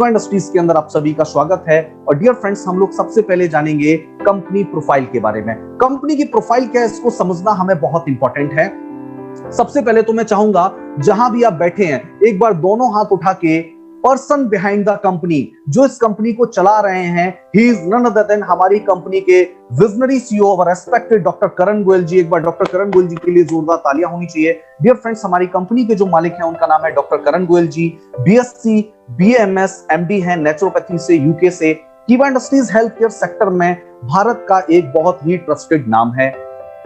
कीवा इंडस्ट्रीज के अंदर आप सभी का स्वागत है। और डियर फ्रेंड्स, हम लोग सबसे पहले जानेंगे कंपनी प्रोफाइल के बारे में। कंपनी की प्रोफाइल क्या है, इसको समझना हमें बहुत इंपॉर्टेंट है। सबसे पहले तो मैं चाहूंगा जहां भी आप बैठे हैं, एक बार दोनों हाथ उठा के पर्सन बिहाइंड द कंपनी, जो इस कंपनी को चला रहे हैं, he is none other than हमारी कंपनी के विजनरी सीईओ और रेस्पेक्टेड डॉक्टर करण गोयल जी। एक बार डॉक्टर करण गोयल जी के लिए जोरदार तालियां होनी चाहिए। डियर फ्रेंड्स, हमारी कंपनी के जो मालिक हैं उनका नाम है डॉक्टर करण गोयल जी। बीएससी बीएमएस एमडी हैं नेचुरोपैथी से, यूके से। कीवा इंडस्ट्रीज हेल्थ केयर सेक्टर में भारत का एक बहुत ही ट्रस्टेड नाम है।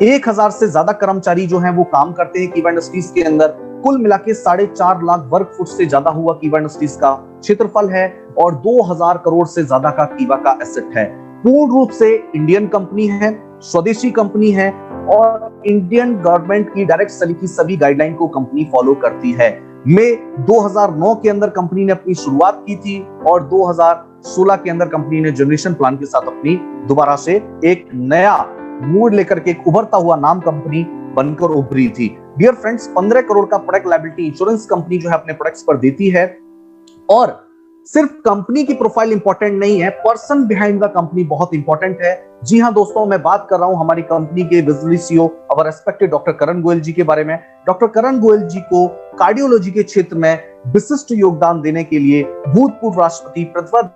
1000 से ज्यादा कर्मचारी जो हैं वो काम करते हैं कीवा इंडस्ट्रीज के अंदर। कुल मिला के 4.5 लाख वर्ग फुट से ज्यादा हुआ कीवा इंडस्ट्रीज का क्षेत्रफल है और 2000 करोड़ से ज्यादा का कीवा का एसेट है। पूर्ण रूप से इंडियन कंपनी है, स्वदेशी कंपनी है और इंडियन गवर्नमेंट की डायरेक्ट सेलिंग की सभी गाइडलाइन को कंपनी फॉलो करती है। मई 2009 के अंदर कंपनी ने अपनी शुरुआत की थी और 2016 के अंदर कंपनी ने जनरेशन प्लान के साथ अपनी दोबारा से एक नया मूड लेकर के एक उभरता हुआ नाम कंपनी बनकर उभरी थी। डियर फ्रेंड्स, 15 करोड़ का प्रोडक्ट लायबिलिटी इंश्योरेंस कंपनी जो है अपने प्रोडक्ट्स पर देती है। और सिर्फ कंपनी की प्रोफाइल इंपॉर्टेंट नहीं है, पर्सन बिहाइंड द कंपनी बहुत इंपॉर्टेंट है। जी हां दोस्तों, मैं बात कर रहा हूं हमारी कंपनी के विजनरी सीईओ और रेस्पेक्टेड डॉक्टर करण गोयल जी के बारे में। डॉक्टर करण गोयल जी को कार्डियोलॉजी के क्षेत्र में विशिष्ट योगदान देने के लिए भूतपूर्व राष्ट्रपति प्रतिभा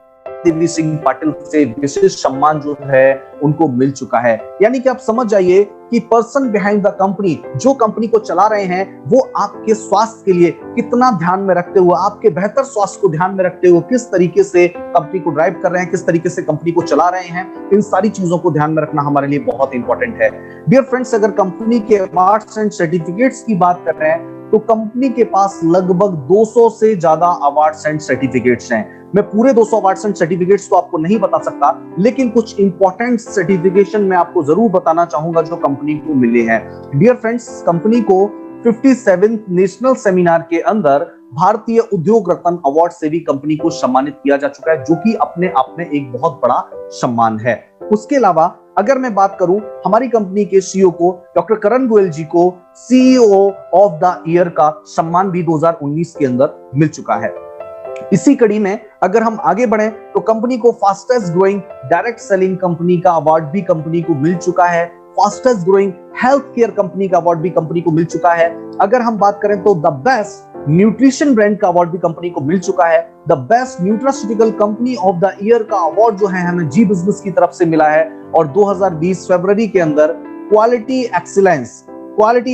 देवी सिंह पाटिल से विशेष सम्मान जो है उनको मिल चुका है। यानी कि आप समझ जाइए कि पर्सन बिहाइंड द कंपनी, जो कंपनी को चला रहे हैं, वो आपके स्वास्थ्य के लिए कितना ध्यान में रखते हुए, आपके बेहतर स्वास्थ्य को ध्यान में रखते हुए किस तरीके से कंपनी को ड्राइव कर रहे हैं, किस तरीके से कंपनी को चला रहे हैं, इन सारी चीजों को ध्यान में रखना हमारे लिए बहुत इंपॉर्टेंट है। डियर फ्रेंड्स, अगर कंपनी के अवार्ड्स एंड सर्टिफिकेट्स की बात कर रहे हैं तो कंपनी के पास लगभग 200 से ज्यादा अवार्ड्स एंड सर्टिफिकेट्स हैं। मैं पूरे 200 अवार्ड्स एंड सर्टिफिकेट्स तो आपको नहीं बता सकता, लेकिन कुछ इंपॉर्टेंट सर्टिफिकेशन मैं आपको जरूर बताना चाहूंगा जो कंपनी को मिले हैं। डियर फ्रेंड्स, कंपनी को 57 नेशनल सेमिनार के अंदर भारतीय उद्योग रत्न अवार्ड से भी कंपनी को सम्मानित किया जा चुका है, जो कि अपने आप में एक बहुत बड़ा सम्मान है। उसके अलावा अगर मैं बात करूं, हमारी कंपनी के सीईओ को, डॉक्टर करण गोयल जी को सीईओ ऑफ द ईयर का सम्मान भी 2019 के अंदर मिल चुका है। इसी कड़ी में अगर हम आगे बढ़े तो कंपनी को fastest growing direct selling company का अवार्ड भी कंपनी को मिल चुका है। Fastest growing health care company का अवार्ड भी कंपनी को मिल चुका है। अगर हम बात करें तो द बेस्ट न्यूट्रिशन ब्रांड का अवार्ड भी कंपनी को मिल चुका है। The best nutraceutical company of the year का अवार्ड जो है हमें जी बिजनेस की तरफ से मिला है। और 2020 फरवरी के अंदर quality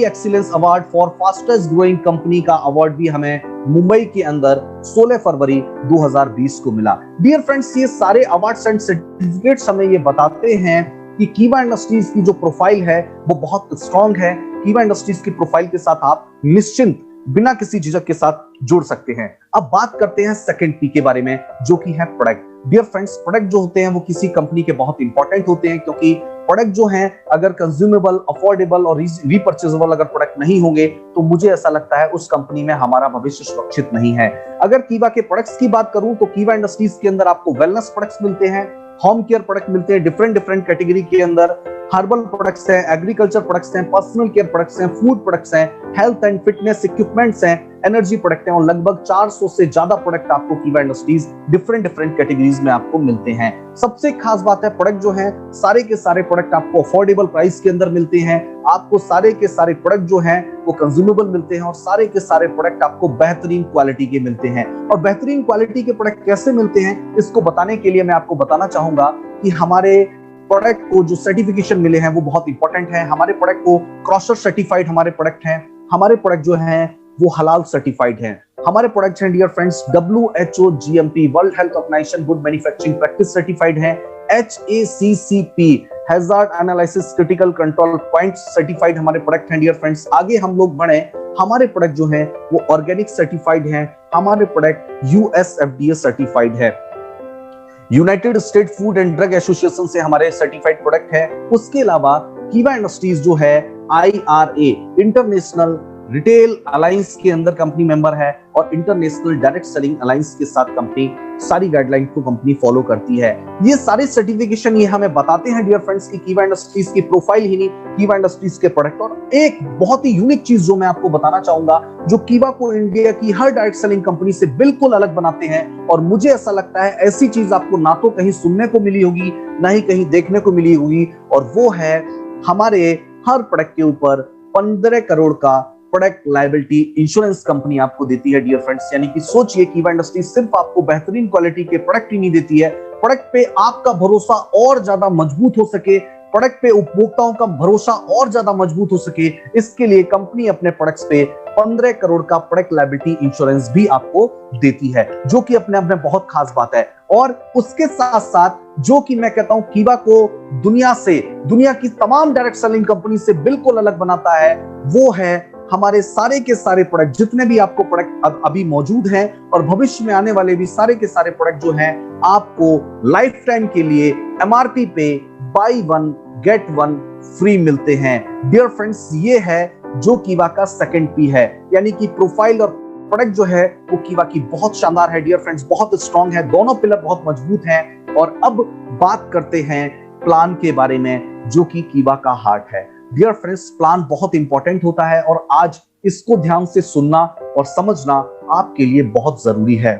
excellence award for fastest growing company का अवार्ड भी हमें मुंबई के अंदर 16 फरवरी 2020 को मिला। डियर फ्रेंड्स, ये सारे अवार्ड्स एंड सर्टिफिकेट्स हमें ये बताते हैं कि कीवा इंडस्ट्रीज की जो प्रोफाइल है वो बहुत स्ट्रांग है। कीवा इंडस्ट्रीज की प्रोफाइल के साथ आप निश्चिंत बिना किसी झिझक के साथ जुड़ सकते हैं। अब बात करते हैं सेकंड पी के बारे में, जो कि है प्रोडक्ट। डियर फ्रेंड्स, प्रोडक्ट जो होते हैं वो किसी कंपनी के बहुत इंपॉर्टेंट होते हैं, क्योंकि प्रोडक्ट जो हैं अगर कंज्यूमेबल, अफोर्डेबल और रीपरचेजेबल अगर प्रोडक्ट नहीं होंगे तो मुझे ऐसा लगता है उस कंपनी में हमारा भविष्य सुरक्षित नहीं है। अगर कीवा के प्रोडक्ट्स की बात करूं तो कीवा इंडस्ट्रीज के अंदर आपको वेलनेस प्रोडक्ट्स मिलते हैं, होम केयर प्रोडक्ट मिलते हैं डिफरेंट कैटेगरी के अंदर, हर्बल प्रोडक्ट्स हैं, एग्रीकल्चर प्रोडक्ट्स हैं, पर्सनल केयर प्रोडक्ट्स हैं, फूड प्रोडक्ट्स हैं, हेल्थ एंड फिटनेस इक्विपमेंट्स हैं, एनर्जी प्रोडक्ट हैं और लगभग 400 से ज्यादा प्रोडक्ट आपको कीवा इंडस्ट्रीज डिफरेंट कैटेगरीज में आपको मिलते हैं। सबसे खास बात है, प्रोडक्ट जो है सारे के सारे प्रोडक्ट आपको अफोर्डेबल प्राइस के अंदर मिलते हैं। आपको सारे के सारे प्रोडक्ट जो हैं वो कंज्यूमेबल मिलते हैं और सारे के सारे प्रोडक्ट आपको बेहतरीन क्वालिटी के मिलते हैं। और बेहतरीन क्वालिटी के प्रोडक्ट कैसे मिलते हैं, इसको बताने के लिए मैं आपको बताना चाहूंगा कि हमारे प्रोडक्ट को जो सर्टिफिकेशन मिले हैं वो बहुत इंपॉर्टेंट है। हमारे प्रोडक्ट को क्रॉसर सर्टिफाइड हमारे प्रोडक्ट हैं। हमारे प्रोडक्ट जो हैं वो हलाल सर्टिफाइड हैं। हमारे प्रोडक्ट्स हैं dear friends WHO GMP world health organization good manufacturing practice certified हैं। HACCP hazard analysis critical control point certified हमारे प्रोडक्ट हैं। डियर फ्रेंड्स, आगे हम लोग बढ़े, हमारे प्रोडक्ट जो हैं वो ऑर्गेनिक सर्टिफाइड हैं। हमारे प्रोडक्ट US FDA सर्टिफाइड है। United state food and drug association से हमारे सर्टिफाइड प्रोडक्ट है। उसके अलावा कीवा इंडस्ट्रीज जो है IRA इंटरनेशनल रिटेल अलायंस के अंदर कंपनी मेंबर है और इंटरनेशनल डायरेक्ट सेलिंग अलायंस के साथ कंपनी सारी गाइडलाइन को कंपनी फॉलो करती है। ये सारे सर्टिफिकेशन ये हमें बताते हैं डियर फ्रेंड्स की कीवा इंडस्ट्रीज की प्रोफाइल ही नहीं, कीवा इंडस्ट्रीज के प्रोडक्ट। और एक बहुत ही यूनिक चीज जो मैं आपको बताना चाहूंगा, जो कीवा को इंडिया की हर डायरेक्ट सेलिंग कंपनी से बिल्कुल अलग बनाते हैं, और मुझे ऐसा लगता है ऐसी चीज आपको ना तो कहीं सुनने को मिली होगी ना ही कहीं देखने को मिली होगी, और वो है हमारे हर प्रोडक्ट के ऊपर 15 करोड़ का प्रोडक्ट लायबिलिटी इंश्योरेंस कंपनी आपको देती है डियर फ्रेंड्स। यानी कि सोचिए कीवा इंडस्ट्री सिर्फ आपको बेहतरीन क्वालिटी के प्रोडक्ट ही नहीं देती है, प्रोडक्ट पे आपका भरोसा और ज्यादा मजबूत हो सके, प्रोडक्ट पे उपभोक्ताओं का भरोसा और ज्यादा मजबूत हो सके, इसके लिए कंपनी अपने प्रोडक्ट्स पे 15 करोड़ का प्रोडक्ट लायबिलिटी इंश्योरेंस भी आपको देती है, जो कि अपने आप में बहुत खास बात है। और उसके साथ साथ जो कि मैं कहता हूं कीवा को दुनिया की तमाम डायरेक्ट सेलिंग कंपनी से बिल्कुल अलग बनाता है, वो है हमारे सारे के सारे प्रोडक्ट, जितने भी आपको प्रोडक्ट अभी मौजूद हैं और भविष्य में आने वाले भी सारे के सारे प्रोडक्ट जो हैं, आपको लाइफ टाइम के लिए एमआरपी पे बाय 1 गेट 1 फ्री मिलते हैं। डियर फ्रेंड्स, ये है जो कीवा का सेकंड पी है, यानी कि प्रोफाइल और प्रोडक्ट जो है वो कीवा की बहुत शानदार है डियर फ्रेंड्स, बहुत स्ट्रांग है, दोनों पिलर बहुत मजबूत हैं। और अब बात करते हैं प्लान के बारे में, जो कि कीवा का हार्ट है। डियर फ्रेंड्स, प्लान बहुत इंपॉर्टेंट होता है और आज इसको ध्यान से सुनना और समझना आपके लिए बहुत जरूरी है।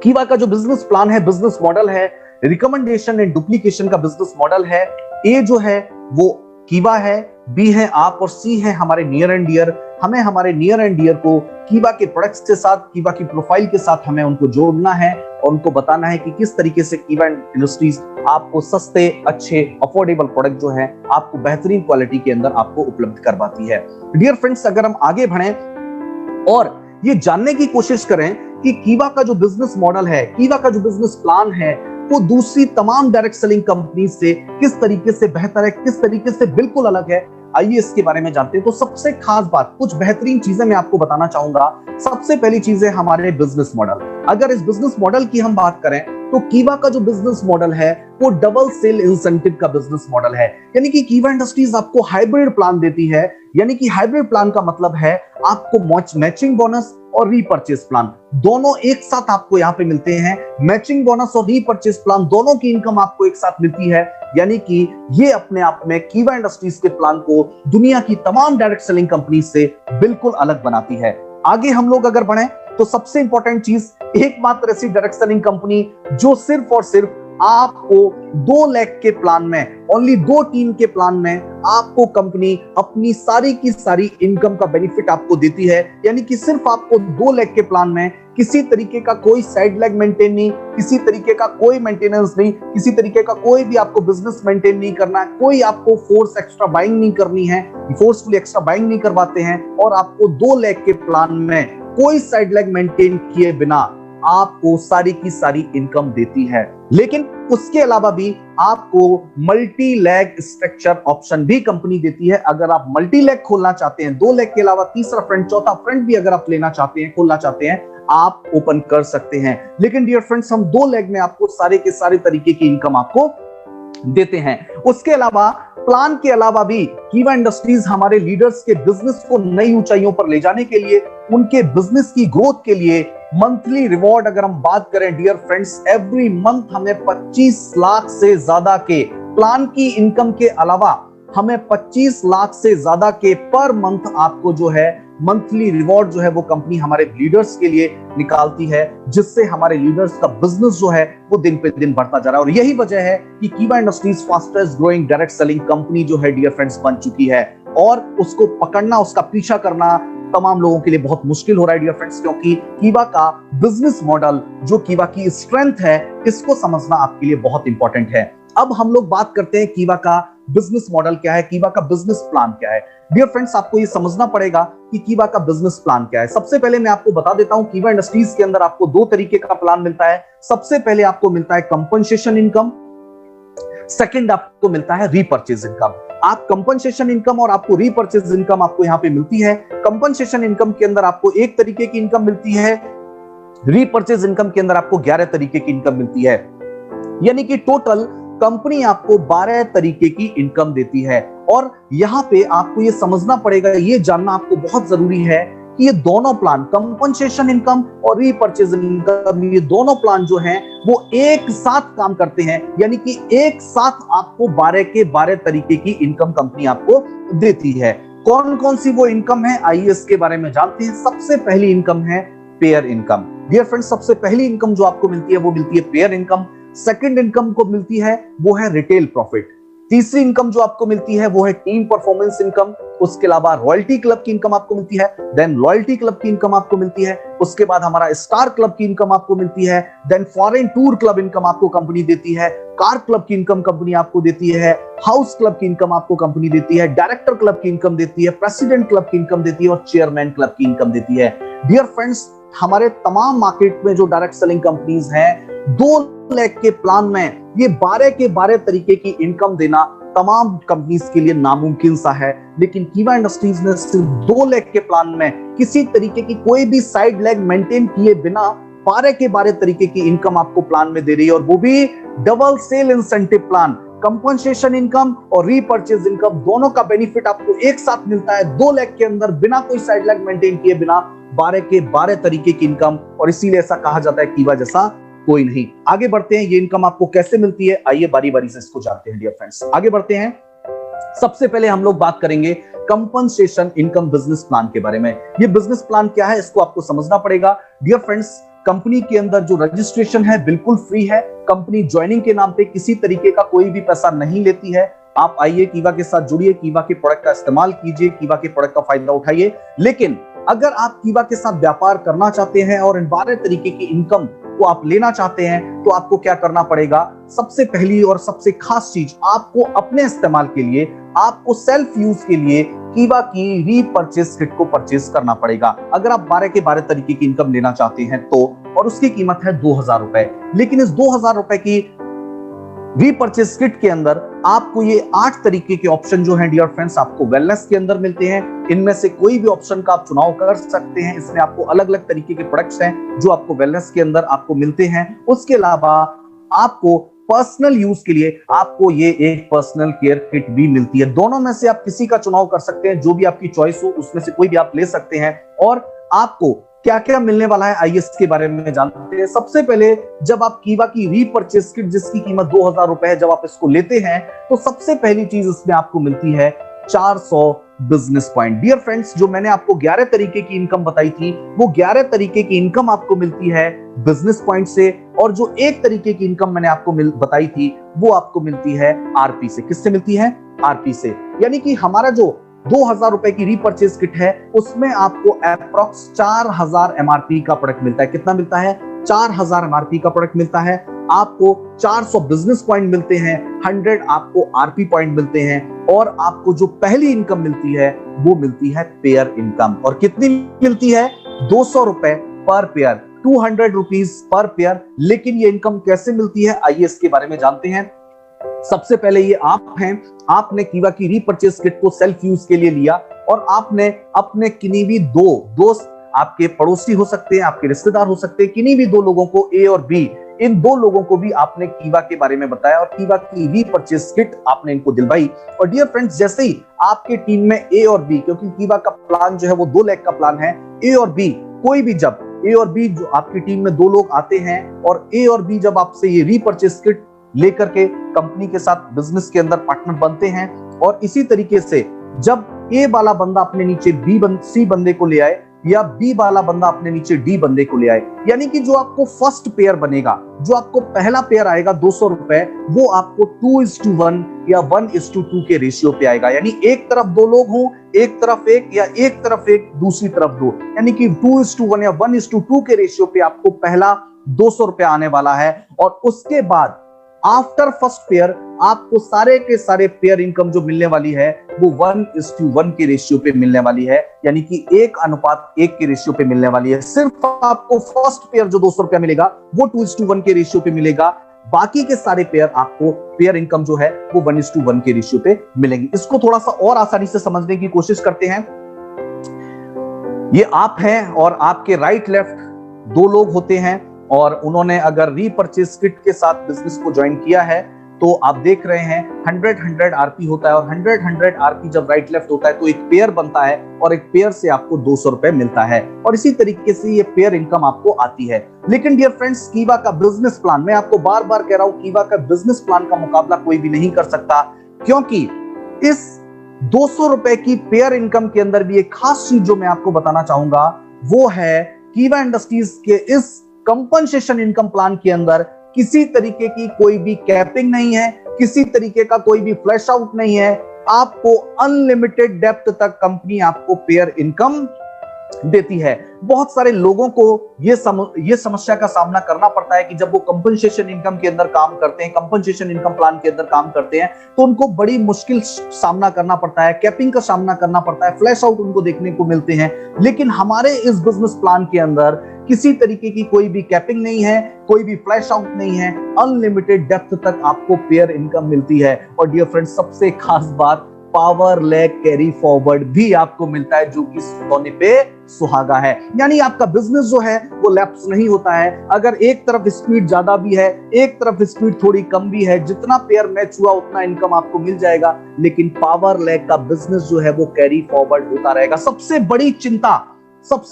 कीवा का जो बिजनेस प्लान है, बिजनेस मॉडल है, रिकमेंडेशन एंड डुप्लीकेशन का बिजनेस मॉडल है। ए जो है वो कीवा है, बी है आप, और सी है हमारे नियर एंड डियर। हमें हमारे नियर एंड डियर को कीवा के प्रोडक्ट्स के साथ, कीवा की प्रोफाइल के साथ हमें उनको जोड़ना है और उनको बताना है कि किस तरीके से कीवा इंडस्ट्रीज आपको सस्ते, अच्छे, अफोर्डेबल प्रोडक्ट जो है आपको बेहतरीन क्वालिटी के अंदर आपको उपलब्ध करवाती है। डियर फ्रेंड्स, अगर हम आगे बढ़ें और ये जानने की कोशिश करें कि कीवा का जो बिजनेस मॉडल है, कीवा का जो बिजनेस प्लान है, वो दूसरी तमाम डायरेक्ट सेलिंग कंपनी से किस तरीके से बेहतर है, किस तरीके से बिल्कुल अलग है, आइए इसके बारे में जानते हैं। तो सबसे खास बात, कुछ बेहतरीन चीजें मैं आपको बताना चाहूंगा। सबसे पहली चीज है हमारे बिजनेस मॉडल। अगर इस बिजनेस मॉडल की हम बात करें तो कीवा का जो बिजनेस मॉडल है वो डबल सेल इंसेंटिव का बिजनेस मॉडल है। यानी कि कीवा इंडस्ट्रीज आपको हाइब्रिड प्लान देती है। यानी कि हाइब्रिड प्लान का मतलब है आपको मैचिंग बोनस और रीपर्चेस प्लान दोनों एक साथ आपको यहाँ पे मिलते हैं। मैचिंग बोनस और रीपर्चेस प्लान दोनों की इनकम आपको एक साथ मिलती है। यानी कि ये अपने आप में कीवा इंडस्ट्रीज के प्लान को दुनिया की तमाम डायरेक्ट सेलिंग कंपनी से बिल्कुल अलग बनाती है। आगे हम लोग अगर बढ़े तो सबसे इंपॉर्टेंट चीज, एकमात्र ऐसी डायरेक्ट सेलिंग कंपनी जो सिर्फ और सिर्फ आपको 2 लाख के प्लान में, ओनली 2 टीम के प्लान में आपको कंपनी अपनी सारी की सारी इनकम का बेनिफिट आपको देती है। यानी कि सिर्फ आपको 2 लाख के प्लान में किसी तरीके का कोई साइड लेग मेंटेन नहीं, किसी तरीके का कोई मेंटेनेंस नहीं, किसी तरीके का कोई भी आपको बिजनेस मेंटेन नहीं करना है, कोई आपको फोर्स एक्स्ट्रा बाइंग नहीं करनी है, फोर्सफुली एक्स्ट्रा बाइंग नहीं करवाते हैं, और आपको 2 लाख के प्लान में कोई साइड लेग मेंटेन किए बिना आपको सारी की सारी इनकम देती है। लेकिन उसके अलावा भी आपको मल्टी लेग स्ट्रक्चर ऑप्शन भी कंपनी देती है। अगर आप मल्टी लेग खोलना चाहते हैं, 2 लेग के अलावा तीसरा फ्रंट, चौथा फ्रंट भी अगर आप लेना चाहते हैं, खोलना चाहते हैं, आप ओपन कर सकते हैं। लेकिन डियर फ्रेंड्स, हम 2 लेग में आपको सारे के सारे तरीके की इनकम आपको देते हैं। उसके अलावा प्लान के अलावा भी कीवा इंडस्ट्रीज हमारे लीडर्स के बिजनेस को नई ऊंचाइयों पर ले जाने के लिए, उनके बिजनेस की ग्रोथ के लिए मंथली रिवॉर्ड अगर हम बात करें डियर फ्रेंड्स, एवरी मंथ हमें 25 लाख से ज्यादा के प्लान की इनकम के अलावा हमें 25 लाख से ज्यादा के पर मंथ आपको जो है मंथली रिवॉर्ड जो है वो कंपनी हमारे लीडर्स के लिए निकालती है, जिससे हमारे लीडर्स का बिजनेस जो है वो दिन पे दिन बढ़ता जा रहा है। और यही वजह है कि कीवा industries fastest growing direct selling company जो है डियर फ्रेंड्स बन चुकी है, और उसको पकड़ना, उसका पीछा करना तमाम लोगों के लिए बहुत मुश्किल हो रहा है डियर फ्रेंड्स, क्योंकि कीवा का बिजनेस मॉडल, जो कीवा की स्ट्रेंथ है, इसको समझना आपके लिए बहुत इंपॉर्टेंट है। अब हम लोग बात करते हैं कीवा का बिजनेस मॉडल क्या है, कीवा का बिजनेस प्लान क्या है। डियर फ्रेंड्स, आपको ये समझना पड़ेगा कि कीवा का बिजनेस प्लान क्या है। सबसे पहले मैं आपको बता देता हूं, कीवा इंडस्ट्रीज के अंदर आपको 2 तरीके का प्लान मिलता है। सबसे पहले आपको मिलता है कंपनसेशन इनकम, सेकंड आपको मिलता है रीपर्चेज इनकम। आप कंपनसेशन इनकम और आपको रीपर्चेज इनकम आपको यहां पे मिलती है। कंपनसेशन इनकम के अंदर आपको 1 तरीके की इनकम मिलती है, रीपर्चेज इनकम के अंदर आपको 11 तरीके की इनकम मिलती है। यानी कि टोटल कंपनी आपको 12 तरीके की इनकम देती है। और यहां पे आपको ये समझना पड़ेगा, ये जानना आपको बहुत जरूरी है कि ये दोनों प्लान, कंपनसेशन इनकम और रीपर्चेज इनकम, ये दोनों प्लान जो हैं वो एक साथ काम करते हैं। यानी कि एक साथ आपको 12 के 12 तरीके की इनकम कंपनी आपको देती है। कौन कौन सी वो इनकम है, आइए इसके बारे में जानते हैं। सबसे पहली इनकम है पेयर इनकम। डियर फ्रेंड्स, सबसे पहली इनकम जो आपको मिलती है वो मिलती है पेयर इनकम। सेकंड इनकम को मिलती है वो है रिटेल प्रॉफिट। तीसरी इनकम जो आपको मिलती है वो है टीम परफॉर्मेंस इनकम। उसके अलावा रॉयल्टी क्लब की इनकम आपको मिलती है, देन लॉयल्टी क्लब की इनकम आपको मिलती है, उसके बाद हमारा स्टार क्लब की इनकम आपको मिलती है, then foreign tour club income आपको कंपनी देती है, कार क्लब की इनकम कंपनी आपको देती है, हाउस क्लब की इनकम आपको कंपनी देती है, डायरेक्टर क्लब की इनकम देती है, प्रेसिडेंट क्लब की इनकम देती है और चेयरमैन क्लब की इनकम देती है। डियर फ्रेंड्स, हमारे तमाम मार्केट में जो डायरेक्ट सेलिंग कंपनीज हैं, 2 लाख के प्लान में ये 12 के 12 तरीके की इनकम देना तमाम कंपनीज के लिए नामुमकिन सा है। लेकिन कीवा इंडस्ट्रीज ने सिर्फ 2 लाख के प्लान में किसी तरीके की कोई भी साइड लेग मेंटेन किए बिना 12 के 12 तरीके की इनकम आपको प्लान में दे रही है, और वो भी double sale incentive plan. Compensation income और रीपर्चेज इनकम दोनों का बेनिफिट आपको एक साथ मिलता है 2 लाख के अंदर, बिना कोई साइड लेग मेंटेन किए बिना 12 के 12 तरीके की इनकम। और इसीलिए ऐसा कहा जाता है कीवा जैसा कोई नहीं। आगे बढ़ते हैं, ये इनकम आपको कैसे मिलती है, आइए बारी बारी से इसको जानते हैं। डियर फ्रेंड्स, आगे बढ़ते हैं। सबसे पहले हम लोग बात करेंगे कंपनसेशन इनकम बिजनेस प्लान के बारे में। ये बिजनेस प्लान क्या है, इसको आपको समझना पड़ेगा। डियर फ्रेंड्स, कंपनी के अंदर जो रजिस्ट्रेशन है बिल्कुल फ्री है। कंपनी ज्वाइनिंग के नाम पे किसी तरीके का कोई भी पैसा नहीं लेती है। आप आइए, कीवा के साथ जुड़िए, कीवा के प्रोडक्ट का इस्तेमाल कीजिए, कीवा के प्रोडक्ट का फायदा उठाइए। लेकिन अगर आप कीवा के साथ व्यापार करना चाहते हैं और इन 12 तरीके की इनकम को आप लेना चाहते हैं, तो आपको क्या करना पड़ेगा। सबसे पहली और सबसे खास चीज, आपको अपने इस्तेमाल के लिए, आपको सेल्फ यूज के लिए कीवा की रीपर्चेज किट को परचेज करना पड़ेगा। अगर आप 12 के 12 तरीके की इनकम लेना चाहते हैं तो, और उसकी कीमत है 2000 रुपए। लेकिन इस 2000 रुपए की रीपर्चेज किट के अंदर आपको ये 8 तरीके के ऑप्शन जो हैं डियर फ्रेंड्स, आपको वेलनेस के अंदर मिलते हैं। इनमें से कोई भी ऑप्शन का आप चुनाव कर सकते हैं। इसमें आपको अलग अलग तरीके के प्रोडक्ट्स हैं जो आपको वेलनेस के अंदर आपको मिलते हैं। उसके अलावा आपको पर्सनल यूज के लिए आपको ये एक पर्सनल केयर किट भी मिलती है। दोनों में से आप किसी का चुनाव कर सकते हैं, जो भी आपकी चॉइस हो उसमें से कोई भी आप ले सकते हैं। और आपको क्या क्या मिलने वाला है, आइए इसके बारे में जानते हैं। सबसे पहले, जब आप कीवा की रीपर्चेज किट जिसकी कीमत 2000 रुपए है, जब आप इसको लेते हैं तो सबसे पहली चीज इसमें आपको मिलती है 400 बिजनेस पॉइंट। डियर फ्रेंड्स, जो मैंने आपको 11 तरीके की इनकम बताई थी, वो 11 तरीके की इनकम आपको मिलती है बिजनेस पॉइंट से। और जो 1 तरीके की इनकम मैंने आपको बताई थी, वो आपको मिलती है आरपी से। किससे मिलती है? आरपी से। यानी कि हमारा जो 2000 रुपए की रीपर्चेज किट है, उसमें आपको अप्रॉक्स 4000 एमआरपी का प्रोडक्ट मिलता है। कितना मिलता है? 4000 एमआरपी का प्रोडक्ट मिलता है। आपको 400 बिजनेस पॉइंट मिलते हैं, 100 आपको आरपी पॉइंट मिलते हैं, और आपको जो पहली इनकम मिलती है वो मिलती है पेयर इनकम। और कितनी मिलती है? 200 रुपए पर पेयर, 200 रुपीज पर पेयर। लेकिन ये इनकम कैसे मिलती है, आइए इसके बारे में जानते हैं। सबसे पहले ये आप हैं, आपने कीवा की रीपर्चेज किट को सेल्फ यूज के लिए लिया, और आपने अपने किन्हीं भी 2 दोस्त, आपके पड़ोसी हो सकते हैं, आपके रिश्तेदार हो सकते हैं, किन्हीं भी 2 लोगों को, ए और बी, इन 2 लोगों को भी आपने कीवा के बारे में बताया और कीवा की रीपर्चेज किट आपने इनको दिलवाई। और डियर फ्रेंड्स, जैसे ही आपके टीम में ए और बी, क्योंकि कीवा का प्लान जो है वो 2 लाख का प्लान है, ए और बी कोई भी, जब ए और बी जो आपकी टीम में 2 लोग आते हैं और ए और बी जब आपसे ये रीपर्चेज किट लेकर के कंपनी के साथ बिजनेस के अंदर पार्टनर बनते हैं, और इसी तरीके से जब ए वाला बंदा अपने नीचे सी बंदे को ले आए, या बी वाला बंदा अपने नीचे डी बंदे को ले आए, यानी कि जो आपको फर्स्ट पेयर बनेगा, जो आपको पहला पेयर आएगा 200 रुपए, वो आपको 2:1 या 1:2 के रेशियो पे आएगा। यानी एक तरफ 2 लोग हों, एक तरफ एक, या एक तरफ एक दूसरी तरफ 2, यानी कि 2:1 या 1:2 के रेशियो पे आपको पहला 200 रुपए आने वाला है। और उसके बाद आफ्टर फर्स्ट पेयर आपको सारे के सारे पेयर इनकम जो मिलने वाली है वो 1:1 के रेशियो पे मिलने वाली है, यानी कि 1:1 के रेशियो पे मिलने वाली है। सिर्फ आपको फर्स्ट पेयर जो 200 रुपया मिलेगा वो 2:1 के रेशियो पे मिलेगा। बाकी के सारे पेयर आपको पेयर इनकम जो है वो 1:1 के रेशियो पे मिलेंगी। इसको थोड़ा सा और आसानी से समझने की कोशिश करते हैं। ये आप हैं और आपके राइट लेफ्ट 2 लोग होते हैं, और उन्होंने अगर रीपर्चेज किट के साथ बिजनेस को ज्वाइन किया है, तो आप देख रहे हैं 100 आरपी होता है, और 100 आरपी जब राइट लेफ्ट होता है तो एक पेयर बनता है, और एक पेयर से आपको 200 रुपए मिलता है, और इसी तरीके से ये पेयर इनकम आपको आती है। लेकिन डियर फ्रेंड्स, कीवा का बिजनेस प्लान, मैं आपको बार बार कह रहा हूं, कीवा का बिजनेस प्लान का मुकाबला कोई भी नहीं कर सकता, क्योंकि इस 200 रुपए की पेयर इनकम के अंदर भी एक खास चीज जो मैं आपको बताना चाहूंगा, वो है कीवा इंडस्ट्रीज के इस कंपनसेशन इनकम प्लान के अंदर किसी तरीके की कोई भी कैपिंग नहीं है, किसी तरीके का कोई भी फ्लैश आउट नहीं है। आपको अनलिमिटेड डेप्थ तक कंपनी आपको पेयर इनकम देती है। बहुत सारे लोगों को ये समस्या का सामना करना पड़ता है कि जब वो कंपनसेशन इनकम के अंदर काम करते हैं, कंपनसेशन इनकम प्लान के अंदर काम करते हैं, तो उनको बड़ी मुश्किल सामना करना पड़ता है, कैपिंग का सामना करना पड़ता है, फ्लैश आउट उनको देखने को मिलते हैं। लेकिन हमारे इस बिजनेस प्लान के अंदर किसी तरीके की कोई भी कैपिंग नहीं है, कोई भी फ्लैश आउट नहीं है, अनलिमिटेड डेप्थ तक आपको पेयर इनकम मिलती है। और डियर फ्रेंड्स, सबसे खास बात, पावर लैग कैरी फॉरवर्ड भी आपको मिलता है, जो कि सोने पे सुहागा है। यानी आपका बिजनेस जो है वो लैप्स नहीं होता है। अगर एक तरफ स्पीड ज्यादा भी है, एक तरफ स्पीड थोड़ी कम भी है, जितना पेयर मैच हुआ उतना इनकम आपको मिल जाएगा, लेकिन पावर लैग का बिजनेस जो है वो कैरी फॉरवर्ड होता रहेगा। सबसे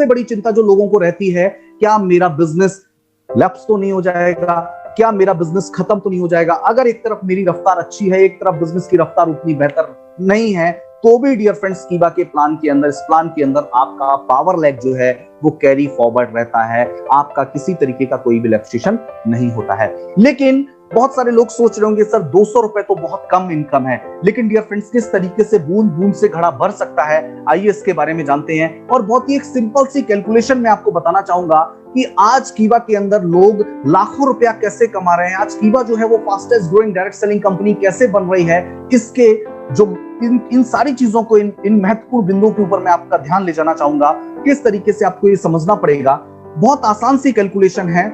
बड़ी चिंता जो लोगों को रहती है, क्या मेरा बिजनेस लैप्स तो नहीं हो जाएगा, क्या मेरा बिजनेस खत्म तो नहीं हो जाएगा। अगर एक तरफ मेरी रफ्तार अच्छी है, एक तरफ बिजनेस की रफ्तार उतनी बेहतर नहीं है, तो भी डियर फ्रेंड्स, कीवा के प्लान के अंदर, इस प्लान के अंदर आपका पावर लैग जो है वो कैरी फॉरवर्ड रहता है। आपका किसी तरीके का कोई भी लैप्सेशन नहीं होता है। लेकिन बहुत सारे लोग सोच रहे होंगे, सर 200 रुपए तो बहुत कम इनकम है, लेकिन डियर फ्रेंड्स, किस तरीके से बूंद बूंद से घड़ा भर सकता है, आइए इसके बारे में जानते हैं। और बहुत ही एक सिंपल सी कैलकुलेशन मैं आपको बताना चाहूंगा कि आज कीवा के अंदर लोग लाखों रुपया कैसे कमा रहे हैं, आज कीवा जो है वो fastest growing direct selling company कैसे बन रही है। इसके जो इन सारी चीजों को, इन महत्वपूर्ण बिंदुओं के ऊपर मैं आपका ध्यान ले जाना चाहूंगा। किस तरीके से आपको ये समझना पड़ेगा। बहुत आसान सी कैलकुलेशन है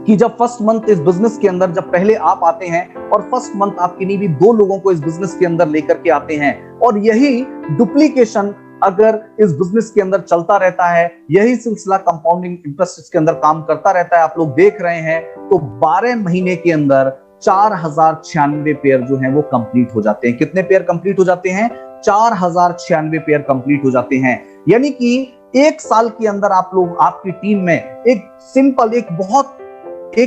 कि जब फर्स्ट मंथ इस बिजनेस के अंदर, जब पहले आप आते हैं और फर्स्ट मंथ आप किन्हीं भी 2 लोगों को इस बिजनेस के अंदर लेकर के आते हैं, और यही डुप्लीकेशन अगर इस बिजनेस के अंदर चलता रहता है, यही सिलसिला कंपाउंडिंग इंटरेस्ट इसके अंदर काम करता रहता है, आप लोग देख रहे हैं, तो 12 महीने के अंदर 4096 पेयर जो हैं वो कंप्लीट हो जाते हैं। कितने पेयर कंप्लीट हो जाते हैं? 4096 पेयर कंप्लीट हो जाते हैं। यानी कि एक साल के अंदर आप लोग, आपकी टीम में एक सिंपल,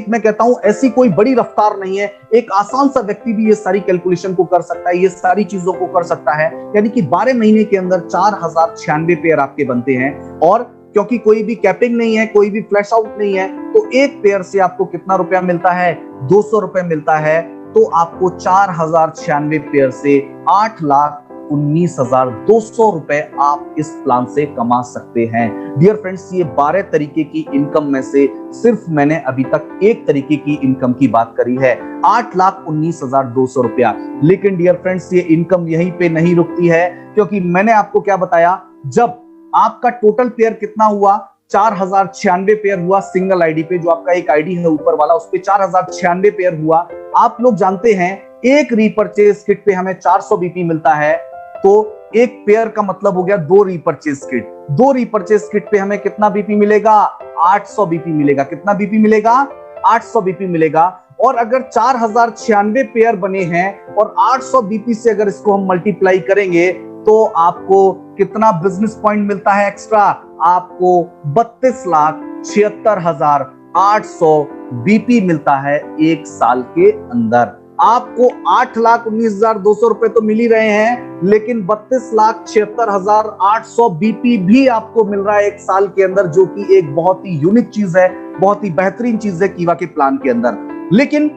मैं कहता हूं ऐसी कोई बड़ी रफ्तार नहीं है, एक आसान सा व्यक्ति भी ये सारी कैलकुलेशन को कर सकता है, ये सारी चीजों को कर सकता है। यानी कि 12 महीने के अंदर 4096 पेयर आपके बनते हैं। और क्योंकि कोई भी कैपिंग नहीं है, कोई भी फ्लैश आउट नहीं है, तो एक पेयर से आपको कितना रुपया मिलता है? 200 रुपए मिलता है। तो आपको 4096 पेयर से 8,19,200 रुपए आप इस प्लान से कमा सकते हैं। डियर फ्रेंड्स, ये 12 तरीके की इनकम में से सिर्फ मैंने अभी तक एक तरीके की इनकम की बात करी है, 8,19,200 रुपया। लेकिन डियर फ्रेंड्स, ये इनकम यहीं पे नहीं रुकती है, क्योंकि मैंने आपको क्या बताया, जब आपका टोटल पेयर कितना हुआ? 4096 पेयर हुआ सिंगल आईडी पे, जो आपका एक आईडी है ऊपर वाला, उस पे 4096 पेयर हुआ। आप लोग जानते हैं एक रीपर्चेज किट पे हमें 400 बीपी मिलता है, तो एक पेयर का मतलब हो गया 2 रीपर्चेज किट। 2 रीपर्चेज किट पे हमें कितना बीपी मिलेगा? 800 बीपी मिलेगा। कितना बीपी मिलेगा? 800 बीपी मिलेगा। और अगर 4096 पेयर बने हैं और 800 बीपी से अगर इसको हम मल्टीप्लाई करेंगे, तो आपको कितना बिजनेस पॉइंट मिलता है एक्स्ट्रा? आपको 32,76,800 बीपी मिलता है एक साल के अंदर। आपको 8,19,200 रुपए तो मिल ही रहे हैं, लेकिन 32,76,800 बीपी भी आपको मिल रहा है एक साल के अंदर, जो कि एक बहुत ही यूनिक चीज है, बहुत ही बेहतरीन चीज है कीवा के प्लान के अंदर। लेकिन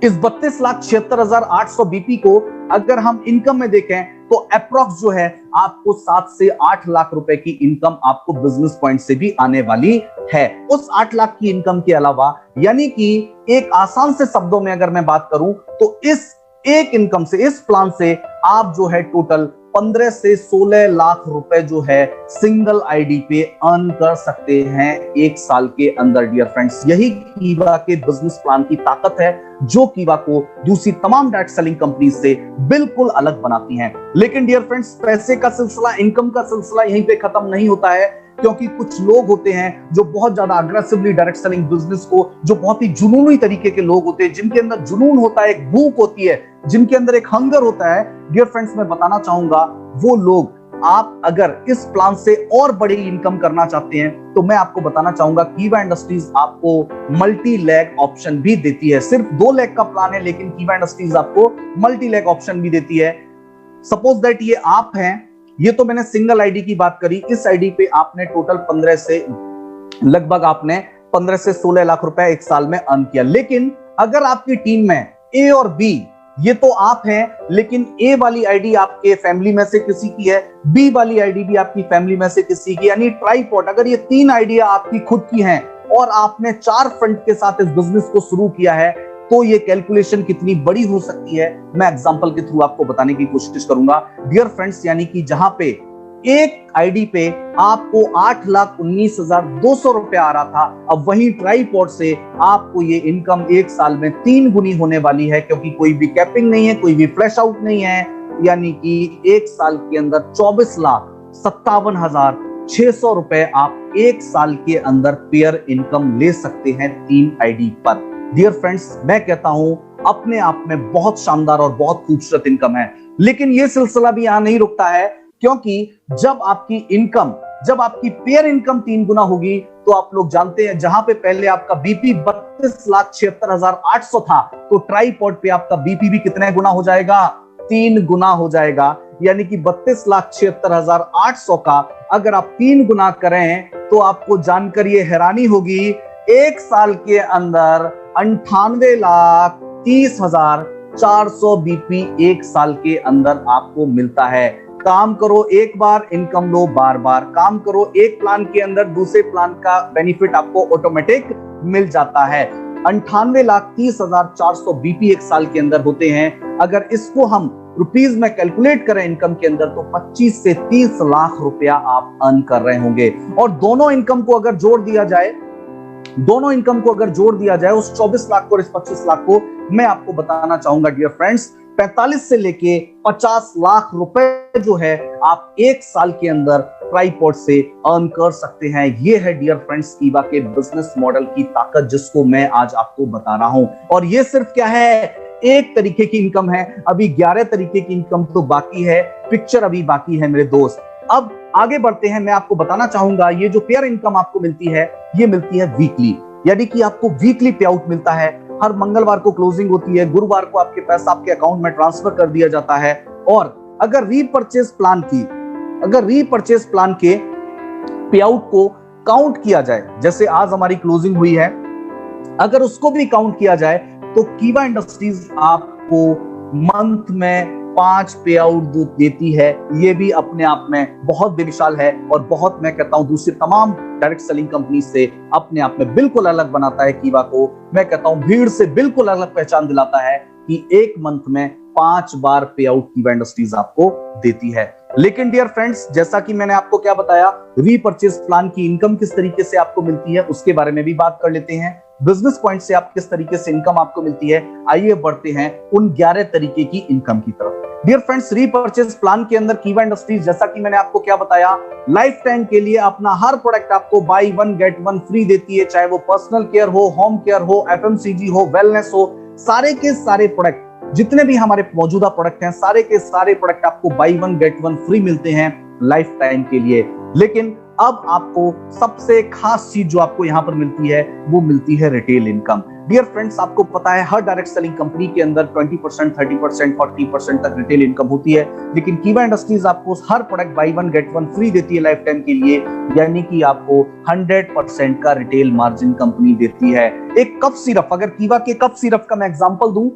इस 32,76,800 बीपी को अगर हम इनकम में देखें, तो अप्रॉक्स जो है आपको 7 से 8 लाख रुपए की इनकम आपको बिजनेस पॉइंट से भी आने वाली है। उस 8 लाख की इनकम के अलावा, यानी कि एक आसान से शब्दों में अगर मैं बात करूं, तो इस एक इनकम से, इस प्लान से आप जो है टोटल 15 से 16 लाख रुपए जो है सिंगल आईडी पे अर्न कर सकते हैं एक साल के अंदर। डियर फ्रेंड्स, यही कीवा के बिजनेस प्लान की ताकत है, जो कीवा को दूसरी तमाम डायरेक्ट सेलिंग कंपनी से बिल्कुल अलग बनाती हैं। लेकिन डियर फ्रेंड्स, पैसे का सिलसिला, इनकम का सिलसिला यहीं पे खत्म नहीं होता है। क्योंकि कुछ लोग होते हैं जो बहुत ज्यादा अग्रेसिवली डायरेक्ट सेलिंग बिजनेस को, जो बहुत ही जुनूनी तरीके के लोग होते हैं, जिनके अंदर जुनून होता है, एक भूख होती है, जिनके अंदर एक हंगर होता है, डियर फ्रेंड्स मैं बताना चाहूंगा वो लोग, आप अगर इस प्लान से और बड़ी इनकम करना चाहते हैं तो मैं आपको बताना चाहूंगा कीवा इंडस्ट्रीज आपको मल्टी लैग ऑप्शन भी देती है। सिर्फ 2 लाख का प्लान है, लेकिन कीवा इंडस्ट्रीज आपको मल्टी लैग ऑप्शन भी देती है। सपोज दैट ये आप हैं, ये तो मैंने सिंगल आईडी की बात करी, इस आईडी पे आपने टोटल 15 से लगभग आपने 15 से 16 लाख रुपए एक साल में अर्न किया। लेकिन अगर आपकी टीम में ए और बी, ये तो आप हैं, लेकिन ए वाली आईडी आपके फैमिली में से किसी की है, बी वाली आईडी भी आपकी फैमिली में से किसी की, यानी ट्राइपॉड, अगर ये 3 आइडिया आपकी खुद की हैं और आपने 4 फ्रेंड के साथ इस बिजनेस को शुरू किया है, तो ये कैलकुलेशन कितनी बड़ी हो सकती है मैं एग्जांपल के थ्रू आपको बताने की कोशिश करूंगा। डियर फ्रेंड्स, यानी कि जहां पे एक आईडी पे आपको 8,19,200 रुपए आ रहा था, अब वही ट्राइपॉड से आपको ये इनकम एक साल में 3 गुनी होने वाली है, क्योंकि कोई भी कैपिंग नहीं है, कोई भी फ्लैश आउट नहीं है। यानी कि एक साल के अंदर 24,57,600 रुपए आप एक साल के अंदर पेयर इनकम ले सकते हैं 3 आईडी पर। डियर फ्रेंड्स, मैं कहता हूं अपने आप में बहुत शानदार और बहुत खूबसूरत इनकम है। लेकिन यह सिलसिला भी यहां नहीं रुकता है, क्योंकि जब आपकी पेयर इनकम 3 गुना होगी, तो आप लोग जानते हैं जहां पे पहले आपका बीपी 32,76,800 था, तो ट्राइपॉड पे आपका बीपी भी कितने गुना हो जाएगा? 3 गुना हो जाएगा। यानी कि 32,76,800 का अगर आप 3 गुना करें तो आपको जानकर ये हैरानी होगी, एक साल के अंदर 98,30,400 बीपी एक साल के अंदर आपको मिलता है। काम करो एक बार, इनकम लो बार बार। काम करो एक प्लान के अंदर, दूसरे प्लान का बेनिफिट आपको ऑटोमेटिक मिल जाता है। 98,30,400 बीपी एक साल के अंदर होते हैं। अगर इसको हम रुपीज में कैलकुलेट करें इनकम के अंदर, तो 25 से 30 लाख रुपया आप अर्न कर रहे होंगे। और दोनों इनकम को अगर जोड़ दिया जाए, उस 24 लाख को और इस 25 लाख को, मैं आपको बताना चाहूंगा डियर फ्रेंड्स, 45 से लेके 50 लाख रुपए जो है आप एक साल के अंदर ट्राइपॉड से अर्न कर सकते हैं। ये है डियर फ्रेंड्स कीवा के बिजनेस मॉडल की ताकत, जिसको मैं आज आपको बता रहा हूं। और ये सिर्फ क्या है, एक तरीके की इनकम है, अभी 11 तरीके की इनकम तो बाकी है, पिक्चर अभी बाकी है मेरे दोस्त। अब आगे बढ़ते हैं, मैं आपको बताना चाहूंगा ये जो पेयर इनकम आपको मिलती है, ये मिलती है वीकली, यानी कि आपको वीकली पे आउट मिलता है। हर मंगलवार को क्लोजिंग होती है, गुरुवार को आपके पैसा आपके अकाउंट में ट्रांसफर कर दिया जाता है। और अगर रीपर्चेस प्लान के पे आउट को काउंट किया जाए, जैसे आज हमारी क्लोजिंग हुई है, अगर उसको भी काउंट किया जाए, तो कीवा इंडस्ट्रीज आपको मंथ में 5 पे आउट देती है। ये भी अपने आप में बहुत बेमिसाल है और बहुत, मैं कहता हूं, दूसरी तमाम डायरेक्ट सेलिंग कंपनी से अपने आप में बिल्कुल अलग बनाता है कीवा को। मैं कहता हूं भीड़ से बिल्कुल अलग पहचान दिलाता है कि एक मंथ में 5 बार पे आउट कीवा इंडस्ट्रीज आपको देती है। लेकिन डियर फ्रेंड्स, जैसा कि मैंने आपको क्या बताया, रीपर्चेस प्लान की इनकम किस तरीके से आपको मिलती है उसके बारे में भी बात कर लेते हैं। बिजनेस पॉइंट से आप किस तरीके से इनकम आपको मिलती है, आइए बढ़ते हैं उन 11 तरीके की इनकम की तरफ। डियर फ्रेंड्स, रीपर्चेस प्लान के अंदर कीवा इंडस्ट्रीज, जैसा कि मैंने आपको क्या बताया, लाइफ टाइम के लिए अपना हर प्रोडक्ट आपको बाय 1 गेट 1 फ्री देती है। चाहे वो पर्सनल केयर हो, होम केयर हो, एफएमसीजी हो, वेलनेस हो, सारे के सारे प्रोडक्ट, जितने भी हमारे मौजूदा प्रोडक्ट हैं, सारे के सारे प्रोडक्ट आपको बाय 1 गेट 1 फ्री मिलते हैं लाइफ टाइम के लिए। लेकिन अब आपको सबसे खास चीज जो आपको यहां पर मिलती है, वो मिलती है रिटेल इनकम। डियर फ्रेंड्स, आपको पता है हर डायरेक्ट सेलिंग कंपनी के अंदर 20%, 30%, 40% तक रिटेल इनकम होती है, लेकिन कीवा इंडस्ट्रीज आपको हर प्रोडक्ट बाय 1 गेट 1 फ्री देती है लाइफ टाइम के लिए, यानी कि आपको 100% का रिटेल मार्जिन कंपनी देती है। एक कप सिरप, अगर कीवा के कप सिरप का मैं एग्जांपल दूं,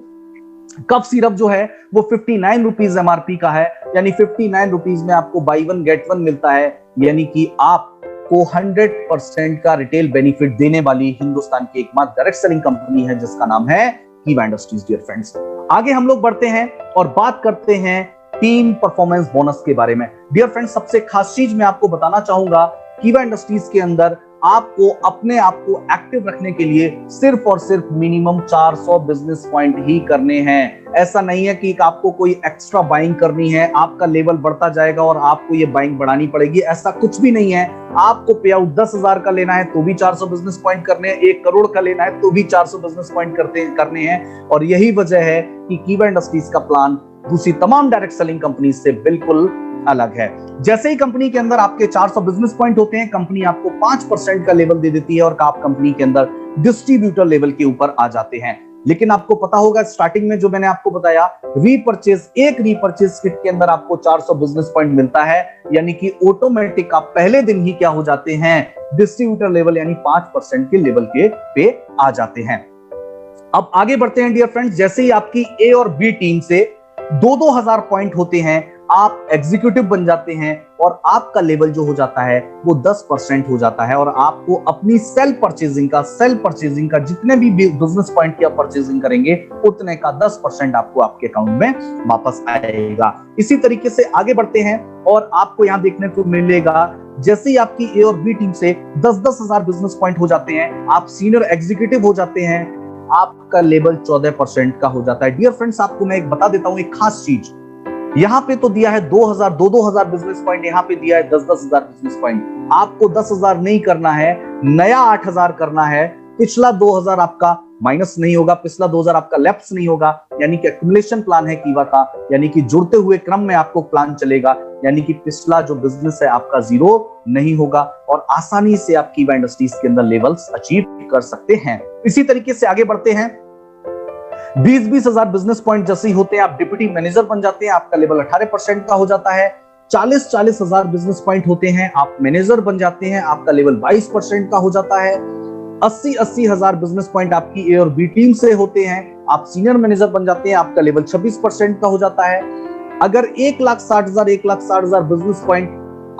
कप सिरप जो है वो 59 रुपीज एमआरपी का है, यानी 59 रुपीज में आपको बाय 1 गेट 1 मिलता है, यानी कि आपको 100% का रिटेल बेनिफिट देने वाली हिंदुस्तान की एकमात्र डायरेक्ट सेलिंग कंपनी है, जिसका नाम है कीवा इंडस्ट्रीज। डियर फ्रेंड्स, आगे हम लोग बढ़ते हैं और बात करते हैं टीम परफॉर्मेंस बोनस के बारे में। डियर फ्रेंड्स, सबसे खास चीज मैं आपको बताना चाहूंगा, कीवा इंडस्ट्रीज के अंदर आपको अपने आप को एक्टिव रखने के लिए सिर्फ और सिर्फ मिनिमम 400 बिजनेस पॉइंट ही करने हैं। ऐसा नहीं है कि आपको कोई एक्स्ट्रा बाइंग करनी है, आपका लेवल बढ़ता जाएगा और आपको ये बाइंग बढ़ानी पड़ेगी, ऐसा कुछ भी नहीं है। आपको पे आउट 10,000 का लेना है तो भी 400 बिजनेस पॉइंट करने हैं, 1 करोड़ का लेना है तो भी 400 बिजनेस पॉइंट करने हैं। और यही वजह है कि कीवा इंडस्ट्रीज का प्लान दूसरी तमाम डायरेक्ट सेलिंग कंपनी से बिल्कुल अलग है। जैसे ही कंपनी के अंदर आपके 400 बिजनेस पॉइंट होते हैं, कंपनी आपको 5% का लेवल दे देती है और आप कंपनी के अंदर डिस्ट्रीब्यूटर लेवल के ऊपर आ जाते हैं। लेकिन आपको पता होगा स्टार्टिंग में जो मैंने आपको बताया, एक रीपरचेज किट के अंदर आपको 400 बिजनेस पॉइंट मिलता है, यानी कि ऑटोमेटिक आप पहले दिन ही क्या हो जाते हैं, डिस्ट्रीब्यूटर लेवल यानी 5% के लेवल के पे आ जाते हैं। अब आगे बढ़ते हैं डियर फ्रेंड्स। जैसे ही आपकी ए और बी टीम से 2-2 हजार पॉइंट होते हैं, आप एग्जीक्यूटिव बन जाते हैं और आपका लेवल जो हो जाता है वो 10% हो जाता है और आपको अपनी सेल्फ परचेजिंग का जितने भी बिजनेस पॉइंट की आप परचेजिंग करेंगे उतने का 10% आपको आपके अकाउंट में वापस आएगा। इसी तरीके से आगे बढ़ते हैं और आपको यहां देखने को मिलेगा, जैसे ही आपकी ए और बी टीम से 10-10 हजार बिजनेस पॉइंट हो जाते हैं, आप सीनियर एग्जीक्यूटिव हो जाते हैं, आपका लेवल 14% का हो जाता है। डियर फ्रेंड्स, आपको मैं एक बता देता हूं एक खास चीज। यहां पे तो दिया है 2,000 बिजनेस पॉइंट, यहां पे दिया है 10-10 हजार बिजनेस पॉइंट। आपको 10,000 नहीं करना है, नया 8,000 करना है। पिछला 2,000 आपका माइनस नहीं होगा, पिछला 2,000 आपका लैप्स नहीं होगा, यानी कि एक्युमुलेशन प्लान है कीवा का, यानी कि जुड़ते हुए क्रम में आपको प्लान चलेगा, यानी कि पिछला जो बिजनेस है आपका जीरो नहीं होगा और आसानी से आप कीवा इंडस्ट्रीज के अंदर लेवल्स अचीव कर सकते हैं। इसी तरीके से आगे बढ़ते हैं। 20-20 हजार बिजनेस पॉइंट जैसे ही होते हैं, आप डिप्टी मैनेजर बन जाते हैं, आपका लेवल 18% का हो जाता है। 40-40 हजार बिजनेस पॉइंट होते हैं, आप मैनेजर बन जाते हैं, आपका लेवल 22% का हो जाता है। 80-80 हजार बिजनेस पॉइंट आपकी ए और बी टीम से होते हैं, आप सीनियर मैनेजर बन जाते हैं, आपका लेवल 26% का हो जाता है। अगर 1,60,000 बिजनेस पॉइंट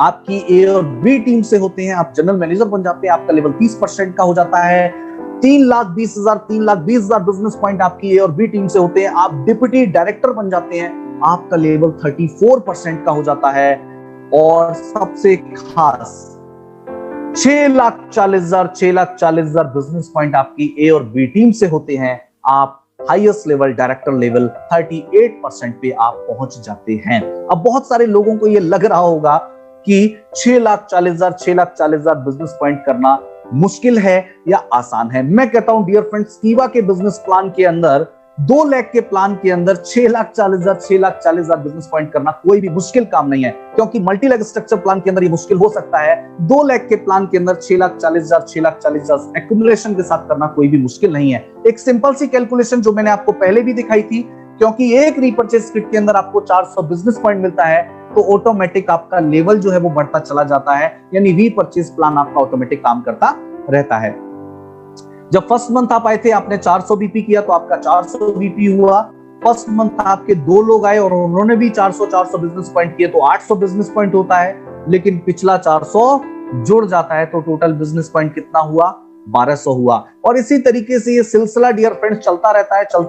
आपकी ए और बी टीम से होते हैं, आप जनरल मैनेजर बन जाते हैं, आपका लेवल 30% का हो जाता है। 3,20,000 बिजनेस पॉइंट आपकी ए और बी टीम से होते हैं, आप डिप्टी डायरेक्टर बन जाते हैं, आपका लेवल 34% का हो जाता है। और सबसे खास 6,40,000 बिजनेस पॉइंट आपकी ए और बी टीम से होते हैं, आप हाईएस्ट लेवल डायरेक्टर लेवल 38% पे आप पहुंच जाते हैं। अब बहुत सारे लोगों को यह लग रहा होगा कि 6,40,000 बिजनेस पॉइंट करना मुश्किल है या आसान है। मैं कहता हूं डियर फ्रेंड्स, कीवा के बिजनेस प्लान के अंदर 2 लाख के प्लान के अंदर 6,40,000 बिजनेस पॉइंट करना कोई भी मुश्किल काम नहीं है, क्योंकि मल्टी लेग स्ट्रक्चर प्लान के अंदर ये मुश्किल हो सकता है। 2 लाख के प्लान के अंदर 6,40,000 एक्युमुलेशन के साथ करना कोई भी मुश्किल नहीं है। एक सिंपल सी कैलकुलेशन जो मैंने आपको पहले भी दिखाई थी, क्योंकि एक रीपरचेज किट के अंदर आपको 400 बिजनेस पॉइंट मिलता है तो ऑटोमेटिक आपका लेवल जो है वो बढ़ता चला जाता है, यानी रीपरचेज प्लान आपका ऑटोमेटिक काम करता रहता है। जब फर्स्ट मंथ आप आए थे, आपने 400 बीपी किया तो आपका 400 बीपी हुआ। फर्स्ट मंथ आपके 2 लोग आए और उन्होंने भी 400 बिजनेस पॉइंट किए तो 800 बिजनेस पॉइंट होता है, लेकिन पिछला 400 जुड़ जाता है तो टोटल बिजनेस पॉइंट कितना हुआ, 1200 हुआ। और इसी तरीके से ये सिलसिला डियर फ्रेंड्स चलता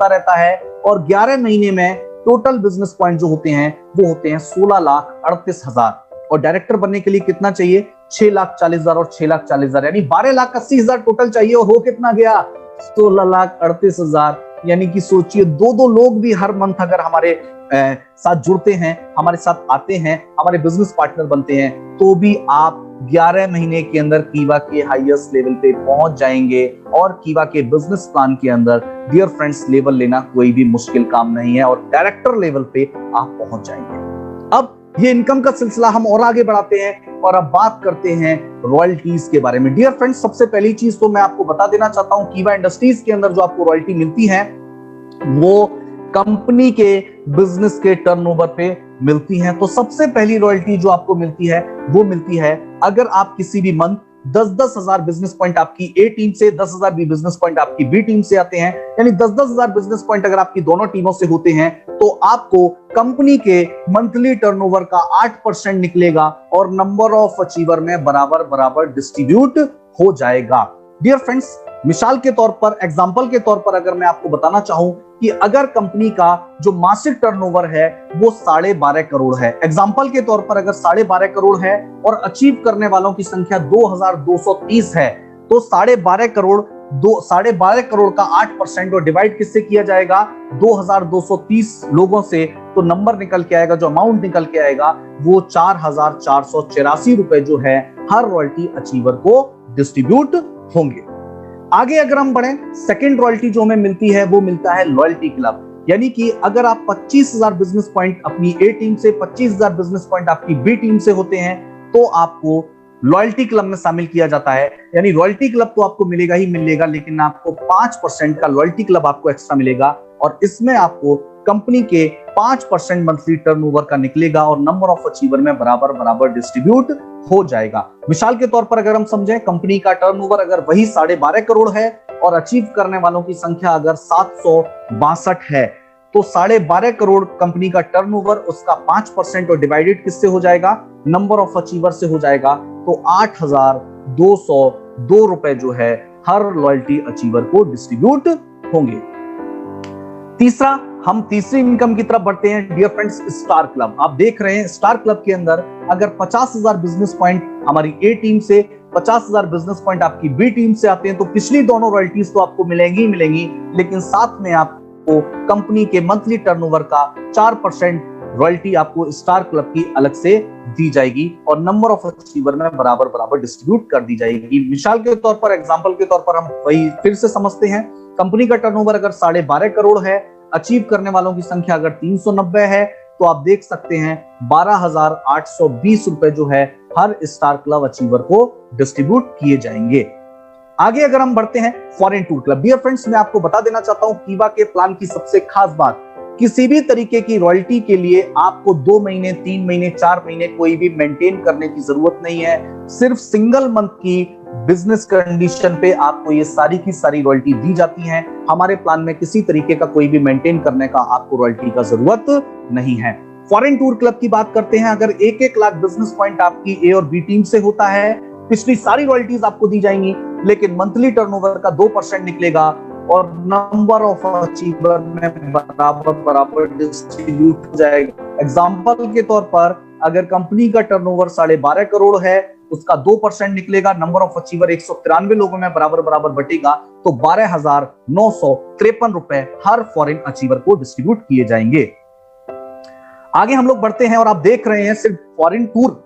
रहता है और 11 महीने में टोटल बिजनेस पॉइंट जो होते हैं वो होते हैं 16,38,000। और डायरेक्टर बनने के लिए कितना चाहिए, 6,40,000 और 6,40,000, यानी 12,80,000 टोटल चाहिए। और हो कितना गया, 16,38,000। यानी कि सोचिए 2 लोग भी हर मंथ अगर हमारे साथ जुड़ते हैं, हमारे साथ आते हैं, हमारे बिजनेस पार्टनर बनते हैं, तो भी आप 11 महीने के अंदर कीवा के हाईएस्ट लेवल पे पहुंच जाएंगे। और कीवा के बिजनेस प्लान के अंदर डियर फ्रेंड्स लेवल लेना कोई भी मुश्किल काम नहीं है और डायरेक्टर लेवल पे आप पहुंच जाएंगे। अब ये इनकम का सिलसिला हम और आगे बढ़ाते हैं और अब बात करते हैं रॉयल्टीज के बारे में। डियर फ्रेंड्स, सबसे पहली चीज तो मैं आपको बता देना चाहता हूं, कीवा इंडस्ट्रीज के अंदर जो आपको रॉयल्टी मिलती है वो कंपनी के बिजनेस के टर्नओवर पे मिलती है। तो सबसे पहली रॉयल्टी जो आपको मिलती है वो मिलती है अगर आप किसी भी मंथ 10-10 हजार बिजनेस पॉइंट आपकी ए टीम से, 10,000 भी बिजनेस पॉइंट आपकी बी टीम से आते हैं, यानी 10-10 हजार बिजनेस पॉइंट अगर आपकी दोनों टीमों से होते हैं तो आपको कंपनी के मंथली टर्नओवर का 8% निकलेगा और नंबर ऑफ अचीवर में बराबर डिस्ट्रीब्यूट हो जाएगा। डियर फ्रेंड्स, मिसाल के तौर पर, एग्जाम्पल के तौर पर अगर मैं आपको बताना चाहूं कि अगर कंपनी का जो मासिक टर्नओवर है वो 12.5 करोड़ है, एग्जाम्पल के तौर पर अगर 12.5 करोड़ है और अचीव करने वालों की संख्या 2230 है, तो 12.5 करोड़ का 8% और डिवाइड किससे किया जाएगा, 2230 लोगों से, तो नंबर निकल के आएगा, जो अमाउंट निकल के आएगा वो 4484 रुपए जो है हर रॉयल्टी अचीवर को डिस्ट्रीब्यूट होंगे। आगे अगर हम बढ़े, सेकंड रॉयल्टी जो हमें मिलती है वो मिलता है लॉयल्टी क्लब, यानी कि अगर आप 25,000 बिजनेस पॉइंट अपनी ए टीम से, 25,000 बिजनेस पॉइंट आपकी बी टीम से होते हैं, तो आपको लॉयल्टी क्लब में शामिल किया जाता है। यानी रॉयल्टी क्लब तो आपको मिलेगा ही मिलेगा, लेकिन आपको 5% का लॉयल्टी क्लब आपको एक्स्ट्रा मिलेगा, और इसमें आपको कंपनी के 5% मंथली टर्नओवर का निकलेगा और नंबर ऑफ अचीवर में बराबर बराबर डिस्ट्रीब्यूट हो जाएगा। मिसाल के तौर पर अगर हम समझें, कंपनी का टर्नओवर अगर वही 12.5 करोड़ है और अचीव करने वालों की संख्या अगर 762 है, तो 12.5 करोड़ कंपनी का टर्नओवर, उसका 5% और डिवाइडेड किससे हो जाएगा, नंबर ऑफ अचीवर से हो जाएगा, तो 8,202 रुपए जो है हर लॉयल्टी अचीवर को डिस्ट्रीब्यूट होंगे। तीसरा, हम तीसरी इनकम की तरफ बढ़ते हैं डियर फ्रेंड्स, स्टार क्लब। आप देख रहे हैं स्टार क्लब के अंदर अगर 50,000 बिजनेस पॉइंट हमारी ए टीम से, 50,000 बिजनेस पॉइंट आपकी बी टीम से आते हैं, तो पिछली दोनों रॉयल्टीज तो आपको मिलेंगी ही मिलेंगी, लेकिन साथ में आपको कंपनी के मंथली टर्नओवर का 4% रॉयल्टी आपको स्टार क्लब की अलग से दी जाएगी और नंबर ऑफ अचीवर में बराबर बराबर डिस्ट्रीब्यूट कर दी जाएगी। मिसाल के तौर पर, एग्जांपल के तौर पर हम वही फिर से समझते हैं, कंपनी का टर्नओवर अगर 12.5 करोड़ है, अचीव करने वालों की संख्या अगर 390 है, तो आप देख सकते हैं 12,820 रुपए जो है हर स्टार क्लब अचीवर को डिस्ट्रीब्यूट किए जाएंगे। आगे अगर हम बढ़ते हैं, foreign tour club. Dear friends, मैं आपको बता देना चाहता हूं कीवा के प्लान की सबसे खास बात, किसी भी तरीके की रॉयल्टी के लिए आपको 2 महीने, 3 महीने, 4 महीने कोई भी मेंटेन करने की जरूरत नहीं है। सिर्फ सिंगल मंथ की बिजनेस कंडीशन पे आपको ये सारी की सारी रॉयल्टी दी जाती है। हमारे प्लान में किसी तरीके का कोई भी मेंटेन करने का आपको रॉयल्टी का जरूरत नहीं है। फॉरेन टूर क्लब की बात करते हैं, अगर 1-1 लाख बिजनेस पॉइंट आपकी ए और बी टीम से होता है, पिछली सारी रॉयल्टीज आपको दी जाएंगी, लेकिन मंथली टर्नओवर का 2% निकलेगा और नंबर ऑफ अचीवर में बराबर बराबर डिस्ट्रीब्यूट हो जाएगा। एग्जांपल के तौर पर अगर कंपनी का टर्नओवर 12.5 करोड़ है, उसका 2% निकलेगा, नंबर ऑफ अचीवर 193 लोगों में बराबर बराबर बटेगा, तो 12,953 रुपए हर फॉरेन अचीवर को डिस्ट्रीब्यूट किए जाएंगे। आगे हम लोग बढ़ते हैं और आप देख रहे हैं सिर्फ फॉरेन टूर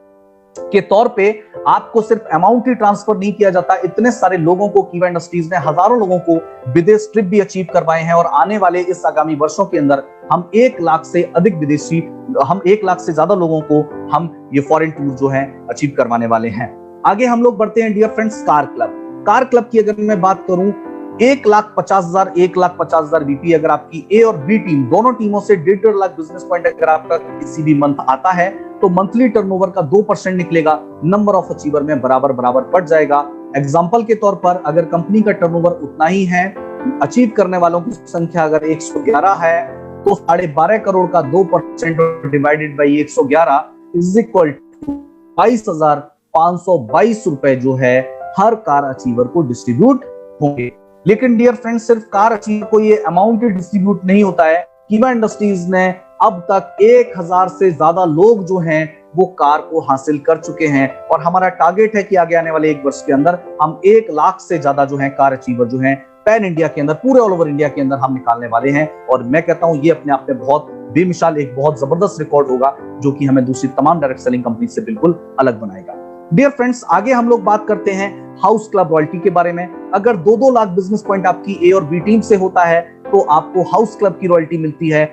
के तौर पे आपको सिर्फ अमाउंट ही ट्रांसफर नहीं किया जाता, इतने सारे लोगों को कीवा इंडस्ट्रीज ने, हजारों लोगों को विदेश ट्रिप भी अचीव करवाए हैं और आने वाले इस आगामी वर्षों के अंदर हम 1 लाख से अधिक विदेशी, हम 1 लाख से ज्यादा लोगों को हम ये फॉरेन टूर जो है अचीव करवाने वाले हैं। आगे हम लोग बढ़ते हैं dear friends, car club. Car club की अगर मैं बात करूं, 1,50,000 बीपी अगर आपकी ए और बी टीम, दोनों टीमों से 1.5 लाख बिजनेस पॉइंट अगर आपका किसी भी मंथ आता है, तो मंथली टर्नओवर का 2% निकलेगा, नंबर ऑफ अचीवर में बराबर बराबर बढ़ जाएगा। एग्जांपल के तौर पर अगर कंपनी का टर्नओवर उतना ही है, अचीव करने वालों की संख्या अगर 111 है, तो 12.5 करोड़ का 2% divided by 111 is equal to 22,522 रुपए जो है हर कार अचीवर को डिस्ट्रीब्यूट होंगे। लेकिन डियर फ्रेंड्स, सिर्फ कार अचीवर को ये अमाउंट डिस्ट्रीब्यूट नहीं होता है। कीवा इंडस्ट्रीज ने अब तक 1,000 से ज्यादा लोग जो हैं वो कार को हासिल कर चुके हैं और हमारा टारगेट है कि आगे आने वाले 1 वर्ष के अंदर हम 1 लाख से ज्यादा जो है कार अचीवर जो है पैन इंडिया के अंदर, पूरे ऑल ओवर इंडिया के अंदर हम निकालने वाले हैं। और मैं कहता हूं ये अपने आप में बहुत बेमिसाल, एक बहुत जबरदस्त रिकॉर्ड होगा जो कि हमें दूसरी तमाम डायरेक्ट सेलिंग कंपनी से बिल्कुल अलग बनाएगा। डियर फ्रेंड्स, आगे हम लोग बात करते हैं हाउस क्लब रॉयल्टी के बारे में। अगर 2-2 लाख बिजनेस पॉइंट आपकी ए और बी टीम से होता है, तो आपको हाउस क्लब की रॉयल्टी मिलती है,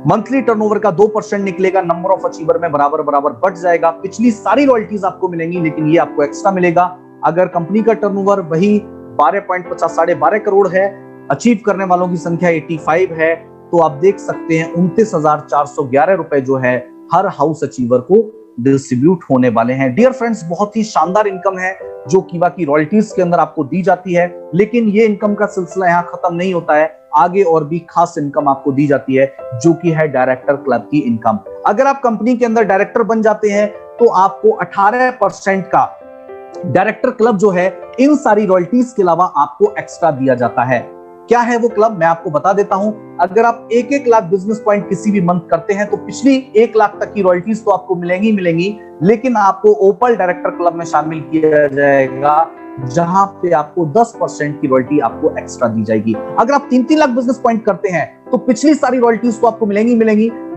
मंथली टर्नओवर का 2% निकलेगा, नंबर ऑफ अचीवर में बराबर बराबर बढ़ जाएगा। पिछली सारी रॉयल्टीज आपको मिलेंगी, लेकिन ये आपको एक्स्ट्रा मिलेगा। अगर कंपनी का टर्नओवर वही 12.50 करोड़ है, अचीव करने वालों की संख्या 85 है, तो आप देख सकते हैं 29,411 रुपए जो है हर हाउस अचीवर को डिस्ट्रीब्यूट होने वाले हैं। डियर फ्रेंड्स, बहुत ही शानदार इनकम है जो कीवा की रॉयल्टीज के अंदर आपको दी जाती है, लेकिन ये इनकम का सिलसिला यहाँ खत्म नहीं होता है। आगे और भी खास इनकम आपको दी जाती है जो कि है डायरेक्टर क्लब की इनकम। अगर आप कंपनी के अंदर डायरेक्टर बन जाते हैं, तो आपको 18% का डायरेक्टर क्लब जो है इन सारी रॉयल्टीज के अलावा आपको एक्स्ट्रा दिया जाता है। क्या है वो क्लब, मैं आपको बता देता हूं। अगर आप 1-1 लाख बिजनेस पॉइंट किसी भी मंथ करते हैं तो पिछली 1 लाख तक की रॉयल्टीज तो आपको मिलेंगी, लेकिन आपको ओपल डायरेक्टर क्लब में शामिल किया जाएगा, जहां पे आपको 10% की रॉयल्टी आपको एक्स्ट्रा दी जाएगी। अगर आप 3-3 लाख बिजनेस पॉइंट करते हैं तो पिछली सारी रॉयल्टीज तो आपको मिलेंगी,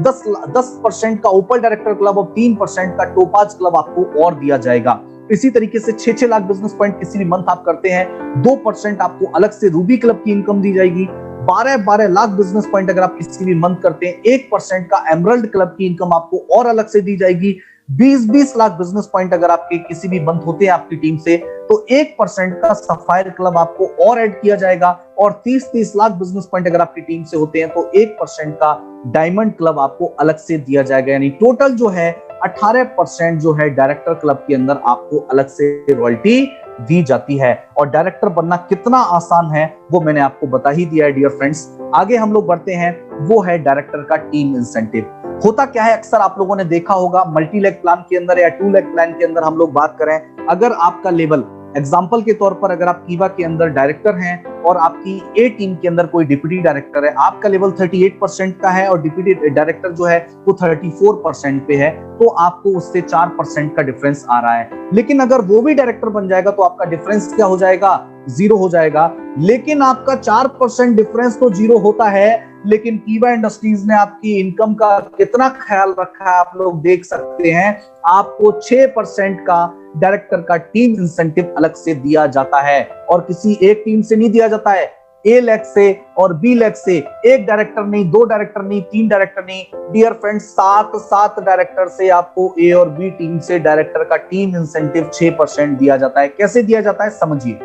10% का ओपल डायरेक्टर क्लब और 3% का टोपाज क्लब आपको और दिया जाएगा। इसी तरीके से 6-6 लाख बिजनेस पॉइंट किसी भी मंथ आप करते हैं, 2% आपको अलग से रूबी क्लब की इनकम दी जाएगी। 12-12 लाख बिजनेस पॉइंट अगर आप किसी भी मंथ करते हैं, 1% का एमरल्ड क्लब की इनकम आपको और अलग से दी जाएगी। 20-20 लाख बिजनेस पॉइंट अगर आपके किसी भी मंथ होते हैं आपकी टीम से, तो 1% का सफायर क्लब आपको और ऐड किया जाएगा। और 30-30 लाख बिजनेस पॉइंट अगर आपकी टीम से होते हैं तो 1% का डायमंड क्लब आपको अलग से दिया जाएगा। यानी टोटल जो है 18% जो है डायरेक्टर क्लब के अंदर आपको अलग से रॉयल्टी दी जाती है। और डायरेक्टर बनना कितना आसान है वो मैंने आपको बता ही दिया है डियर फ्रेंड्स। आगे हम लोग बढ़ते हैं, वो है डायरेक्टर का टीम इंसेंटिव। होता क्या है, अक्सर आप लोगों ने देखा होगा मल्टी लेग प्लान के अंदर या 2 लेग प्लान के अंदर हम लोग बात करें, अगर आपका लेवल एग्जाम्पल के तौर पर अगर आप कीवा के अंदर डायरेक्टर हैं और आपकी ए टीम के अंदर कोई डिप्टी डायरेक्टर है, आपका लेवल 38% का है और डिप्टी डायरेक्टर जो है वो 34% पे है, तो आपको उससे 4% का डिफरेंस आ रहा है। लेकिन अगर वो भी डायरेक्टर बन जाएगा तो आपका डिफरेंस क्या हो जाएगा, 0 हो जाएगा। लेकिन आपका 4% डिफरेंस तो 0 होता है, लेकिन कीवा इंडस्ट्रीज ने आपकी इनकम का कितना ख्याल रखा है आप लोग देख सकते हैं। आपको 6% का डायरेक्टर का टीम इंसेंटिव अलग से दिया जाता है, और किसी एक टीम से नहीं दिया जाता है, ए लेग से और बी लेग से। एक डायरेक्टर नहीं, 2 डायरेक्टर नहीं, 3 डायरेक्टर नहीं, डियर फ्रेंड्स 7 डायरेक्टर से आपको ए और बी टीम से डायरेक्टर का टीम इंसेंटिव 6% दिया जाता है। कैसे दिया जाता है समझिए।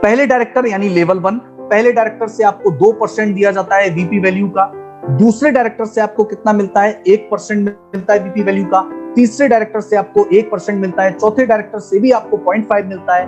पहले डायरेक्टर यानी लेवल 1, पहले डायरेक्टर से आपको 2% दिया जाता है वीपी वैल्यू का। दूसरे डायरेक्टर से आपको कितना मिलता है, 1% मिलता है वीपी वैल्यू का। तीसरे डायरेक्टर से आपको 1% मिलता है। चौथे डायरेक्टर से भी आपको 0.5 मिलता है।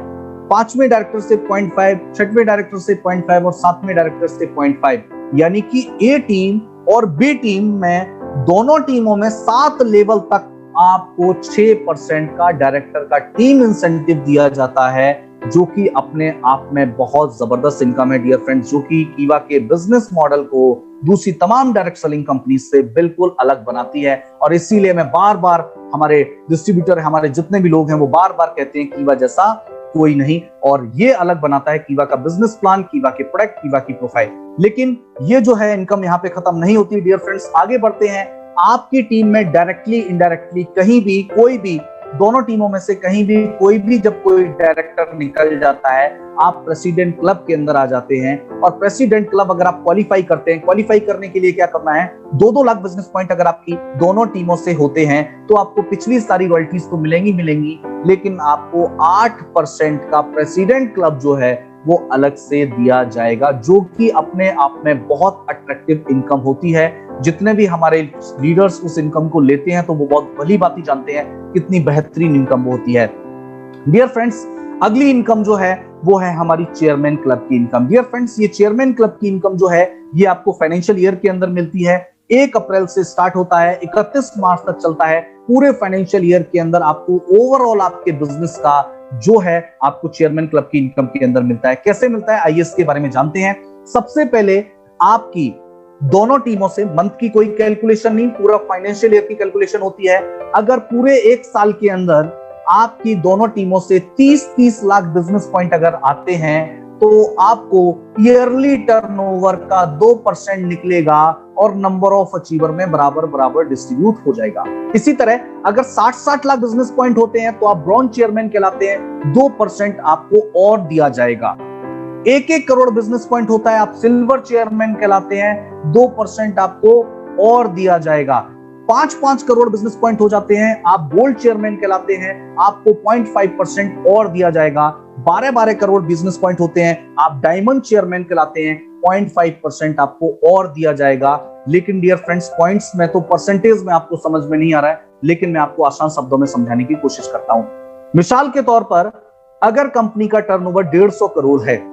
5वें डायरेक्टर से 0.5, 6वें डायरेक्टर से 0.5 और 7वें डायरेक्टर से 0.5। यानी कि ए टीम और बी टीम में, दोनों टीमों में 7 लेवल तक आपको 6% का डायरेक्टर का टीम इंसेंटिव दिया जाता है, जो कि अपने आप में बहुत जबरदस्त इनकम है डियर फ्रेंड्स, जो कि कीवा के बिजनेस मॉडल को दूसरी तमाम डायरेक्ट सेलिंग कंपनी से बिल्कुल अलग बनाती है। और इसीलिए मैं बार बार, हमारे डिस्ट्रीब्यूटर, हमारे जितने भी लोग हैं वो बार बार कहते हैं कीवा जैसा कोई नहीं, और ये अलग बनाता है कीवा का बिजनेस प्लान, कीवा के प्रोडक्ट, कीवा की प्रोफाइल। लेकिन ये जो है इनकम यहाँ पे खत्म नहीं होती डियर फ्रेंड्स। आगे बढ़ते हैं। आपकी टीम में डायरेक्टली इनडायरेक्टली कहीं भी, कोई भी, दोनों टीमों में से कहीं भी कोई भी जब कोई डायरेक्टर निकल जाता है, आप प्रेसिडेंट क्लब के अंदर आ जाते हैं। और प्रेसिडेंट क्लब अगर आप क्वालिफाई करते हैं, क्वालिफाई करने के लिए क्या करना है, 2-2 लाख बिजनेस पॉइंट अगर आपकी दोनों टीमों से होते हैं तो आपको पिछली सारी रॉयल्टीज तो मिलेंगी, लेकिन आपको 8% का प्रेसिडेंट क्लब जो है वो अलग से दिया जाएगा, जो कि अपने आप में बहुत अट्रैक्टिव इनकम होती है। जितने भी हमारे लीडर्स उस इनकम को लेते हैं तो वो बहुत भली बात ही जानते हैं कितनी बेहतरीन इनकम होती है। डियर फ्रेंड्स, अगली इनकम जो है वो है हमारी चेयरमैन क्लब की इनकम। डियर फ्रेंड्स, ये चेयरमैन क्लब की इनकम जो है ये आपको फाइनेंशियल ईयर के अंदर मिलती है। 1 अप्रैल से स्टार्ट होता है, 31 मार्च तक चलता है। पूरे फाइनेंशियल ईयर के अंदर आपको ओवरऑल आपके बिजनेस का जो है आपको चेयरमैन क्लब की इनकम के अंदर मिलता है। कैसे मिलता है आइए इसके बारे में जानते हैं। सबसे पहले आपकी दोनों टीमों से मंथ की कोई कैलकुलेशन नहीं, पूरा फाइनेंशियल ईयर की कैलकुलेशन होती है। अगर पूरे 1 साल के अंदर आपकी दोनों टीमों से 30-30 लाख बिजनेस पॉइंट अगर आते हैं तो आपको ईयरली टर्नओवर का 2% निकलेगा और नंबर ऑफ अचीवर में बराबर बराबर डिस्ट्रीब्यूट हो जाएगा। इसी तरह अगर 60-60 लाख बिजनेस पॉइंट होते हैं तो आप ब्रॉन्ज चेयरमैन कहलाते हैं, 2% आपको और दिया जाएगा। 1-1 करोड़ बिजनेस पॉइंट होता है, आप सिल्वर चेयरमैन कहलाते हैं, 2% आपको और दिया जाएगा। 5-5 करोड़ बिजनेस पॉइंट हो जाते हैं, आप गोल्ड चेयरमैन कहलाते हैं, आपको 0.5% और दिया जाएगा। 12-12 करोड़ बिजनेस पॉइंट होते हैं, आप डायमंड चेयरमैन कहलाते हैं, 0.5% आपको और दिया जाएगा। लेकिन डियर फ्रेंड्स, पॉइंट्स में तो परसेंटेज में आपको समझ में नहीं आ रहा है, लेकिन मैं आपको आसान शब्दों में समझाने की कोशिश करता हूं। मिसाल के तौर पर अगर कंपनी का टर्नओवर 150 करोड़ है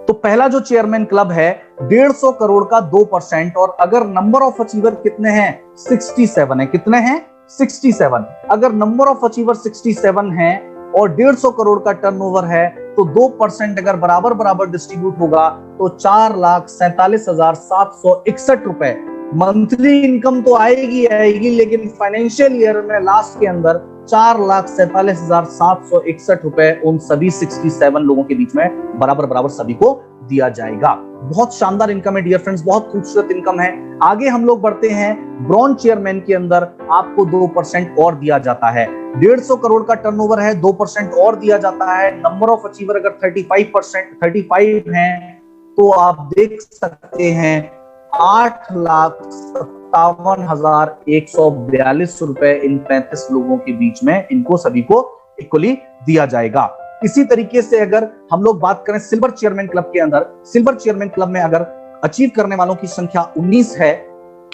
तो पहला जो चेयरमैन क्लब है 150 करोड़ का 2%, और अगर नंबर ऑफ अचीवर कितने हैं, 67 है। कितने हैं, 67। अगर नंबर ऑफ अचीवर 67 है और 150 करोड़ का टर्नओवर है तो 2% अगर बराबर बराबर डिस्ट्रीब्यूट होगा तो 4,47,761 रुपए मंथली इनकम तो आएगी आएगी, लेकिन फाइनेंशियल ईयर में लास्ट के अंदर 4,47,761 रुपए उन सभी 67 लोगों के बीच में बराबर बराबर सभी को दिया जाएगा। बहुत शानदार इनकम है डियर फ्रेंड्स, बहुत खूबसूरत इनकम है। आगे हम लोग बढ़ते हैं, ब्रॉन्ज चेयरमैन के अंदर आपको 2% और दिया जाता है। 150 करोड़ का टर्नओवर है, 2% और दिया जाता है। नंबर ऑफ अचीवर अगर 35 हैं तो आप देख सकते हैं 8,57,142 रुपए इन 35 लोगों के बीच में इनको सभी को इक्वली दिया जाएगा। इसी तरीके से अगर हम लोग बात करें सिल्वर चेयरमैन क्लब के अंदर, सिल्वर चेयरमैन क्लब में अगर अचीव करने वालों की संख्या 19 है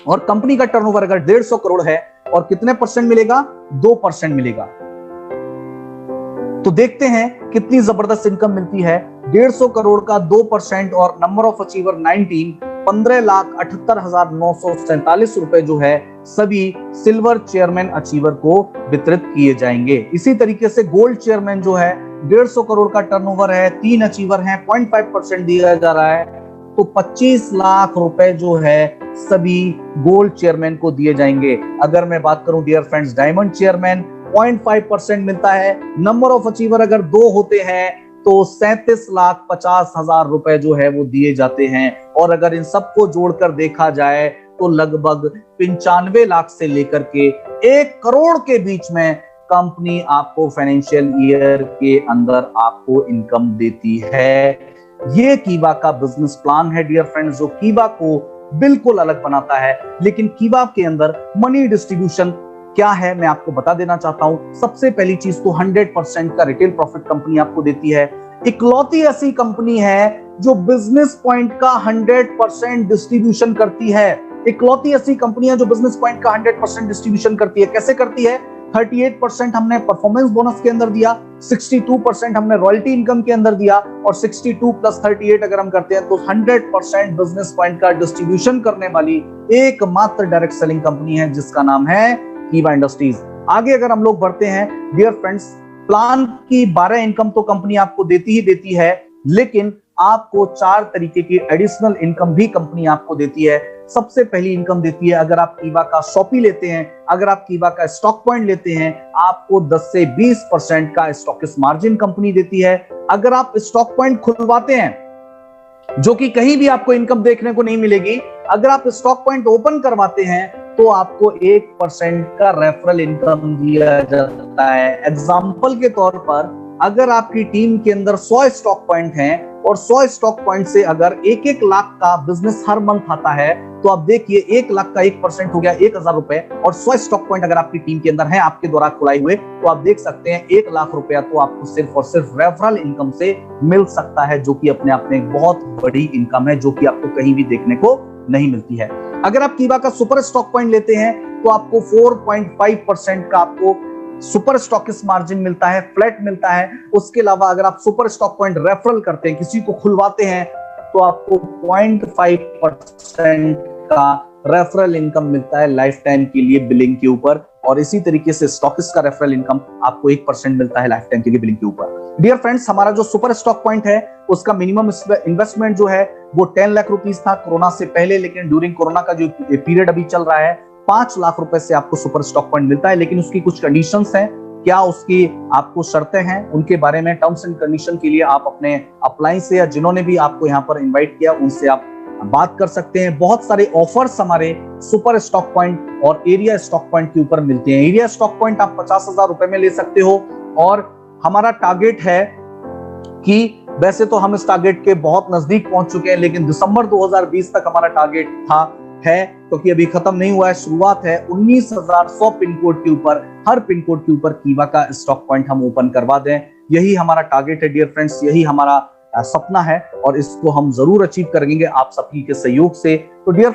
और कंपनी का टर्नओवर अगर 150 करोड़ है और कितने परसेंट मिलेगा? 2% मिलेगा। तो देखते हैं कितनी जबरदस्त इनकम मिलती है। 150 करोड़ का 2% और नंबर ऑफ अचीवर 19, 15,78,947 रुपए जो है सभी सिल्वर चेयरमैन अचीवर को वितरित किए जाएंगे। इसी तरीके से गोल्ड चेयरमैन जो है 150 करोड़ का टर्नओवर है, 3 अचीवर हैं, 0.5% दिया जा रहा है, तो 25 लाख रुपए जो है सभी गोल्ड चेयरमैन को दिए जाएंगे। अगर मैं बात करूं डियर फ्रेंड्स, डायमंड चेयरमैन 0.5% मिलता है। नंबर ऑफ अचीवर अगर 2 होते हैं तो 37,50,000 रुपए जो है वो दिए जाते हैं। और अगर इन सबको जोड़कर देखा जाए तो लगभग 95 लाख से लेकर के 1 करोड़ के बीच में कंपनी आपको फाइनेंशियल ईयर के अंदर आपको इनकम देती है। ये कीवा का बिजनेस प्लान है डियर फ्रेंड्स, जो कीवा को बिल्कुल अलग बनाता है। लेकिन कीवा के अंदर मनी डिस्ट्रीब्यूशन क्या है मैं आपको बता देना चाहता हूं। सबसे पहली चीज तो 100% का रिटेल प्रॉफिट कंपनी आपको देती है। इकलौती ऐसी कंपनी है जो बिजनेस पॉइंट का 100% डिस्ट्रीब्यूशन करती है। इकलौती ऐसी कंपनी है जो बिजनेस पॉइंट का 100% डिस्ट्रीब्यूशन करती है। कैसे करती है? 38% हमने परफॉर्मेंस बोनस के अंदर दिया, 62% हमने रॉयल्टी इनकम के अंदर दिया और 62 + 38 अगर हम करते हैं तो 100% बिजनेस पॉइंट का डिस्ट्रीब्यूशन करने वाली एकमात्र डायरेक्ट सेलिंग कंपनी है जिसका नाम है कीवा इंडस्ट्रीज। आगे अगर हम लोग बढ़ते हैं डियर फ्रेंड्स, प्लान की 12 इनकम तो कंपनी आपको देती ही देती है, लेकिन आपको 4 तरीके की एडिशनल इनकम भी कंपनी आपको देती है। सबसे पहली इनकम देती है अगर आप कीवा का शॉपी लेते हैं, अगर आप कीवा का स्टॉक पॉइंट लेते हैं, आपको 10 से 20% का स्टॉकिस्ट मार्जिन कंपनी देती है। अगर आप स्टॉक पॉइंट खुलवाते हैं, जो कि कहीं भी आपको इनकम देखने को नहीं मिलेगी, अगर आप स्टॉक पॉइंट ओपन करवाते हैं तो आपको 1% का रेफरल इनकम दिया जाता है। एग्जाम्पल के तौर पर अगर आपकी टीम के अंदर 100 स्टॉक पॉइंट हैं और 100 स्टॉक पॉइंट से अगर 1-1 लाख का बिजनेस हर मंथ आता है तो आप देखिए 1 लाख का 1% हो गया 1,000 रुपए, और 100 स्टॉक पॉइंट अगर आपकी टीम के अंदर है आपके द्वारा खुलाए हुए तो आप देख सकते हैं 1 लाख रुपया तो आपको सिर्फ और सिर्फ रेफरल इनकम से मिल सकता है, जो कि अपने आप में एक बहुत बड़ी इनकम है जो कि आपको कहीं भी देखने को नहीं मिलती है। अगर आप कीवा का सुपर स्टॉक पॉइंट लेते हैं तो आपको 4.5% का आपको सुपर स्टॉकिस्ट मार्जिन मिलता है, फ्लैट मिलता है। उसके अलावा अगर आप सुपर स्टॉक पॉइंट रेफरल करते हैं, किसी को खुलवाते हैं, तो आपको 0.5% का रेफरल इनकम मिलता है लाइफ टाइम के लिए बिलिंग के ऊपर। और इसी तरीके से स्टॉकिस्ट का रेफरल इनकम आपको 1% मिलता है लाइफ टाइम के लिए बिलिंग के ऊपर। डियर फ्रेंड्स, हमारा जो सुपर स्टॉक पॉइंट है उसका मिनिमम इन्वेस्टमेंट जो है वो 10 लाख रुपीस था कोरोना से पहले, लेकिन ड्यूरिंग कोरोना का जो पीरियड अभी चल रहा है 5 लाख रुपए से आपको सुपर स्टॉक पॉइंट मिलता है। लेकिन उसकी कुछ कंडीशंस हैं, क्या उसकी आपको शर्तें हैं, उनके बारे में टर्म्स एंड कंडीशन के लिए आप अपने अपलाइन से या जिन्होंने भी आपको यहाँ पर इन्वाइट किया उनसे आप बात कर सकते हैं। बहुत सारे ऑफर्स हमारे सुपर स्टॉक पॉइंट और एरिया स्टॉक पॉइंट के ऊपर मिलते हैं। एरिया स्टॉक पॉइंट आप 50,000 रुपए में ले सकते हो और हमारा टारगेट है कि वैसे तो हम इस टारगेट के बहुत नजदीक पहुंच चुके हैं, लेकिन दिसंबर 2020 तक हमारा टारगेट था है क्योंकि अभी खत्म नहीं हुआ है, शुरुआत है। 19,100 पिन कोड के ऊपर, हर पिन कोड के ऊपर कीवा का स्टॉक पॉइंट हम ओपन करवा दें, यही हमारा टारगेट है डियर फ्रेंड्स, यही हमारा सपना है और इसको हम जरूर अचीव करेंगे आप सभी के सहयोग से। तो डियर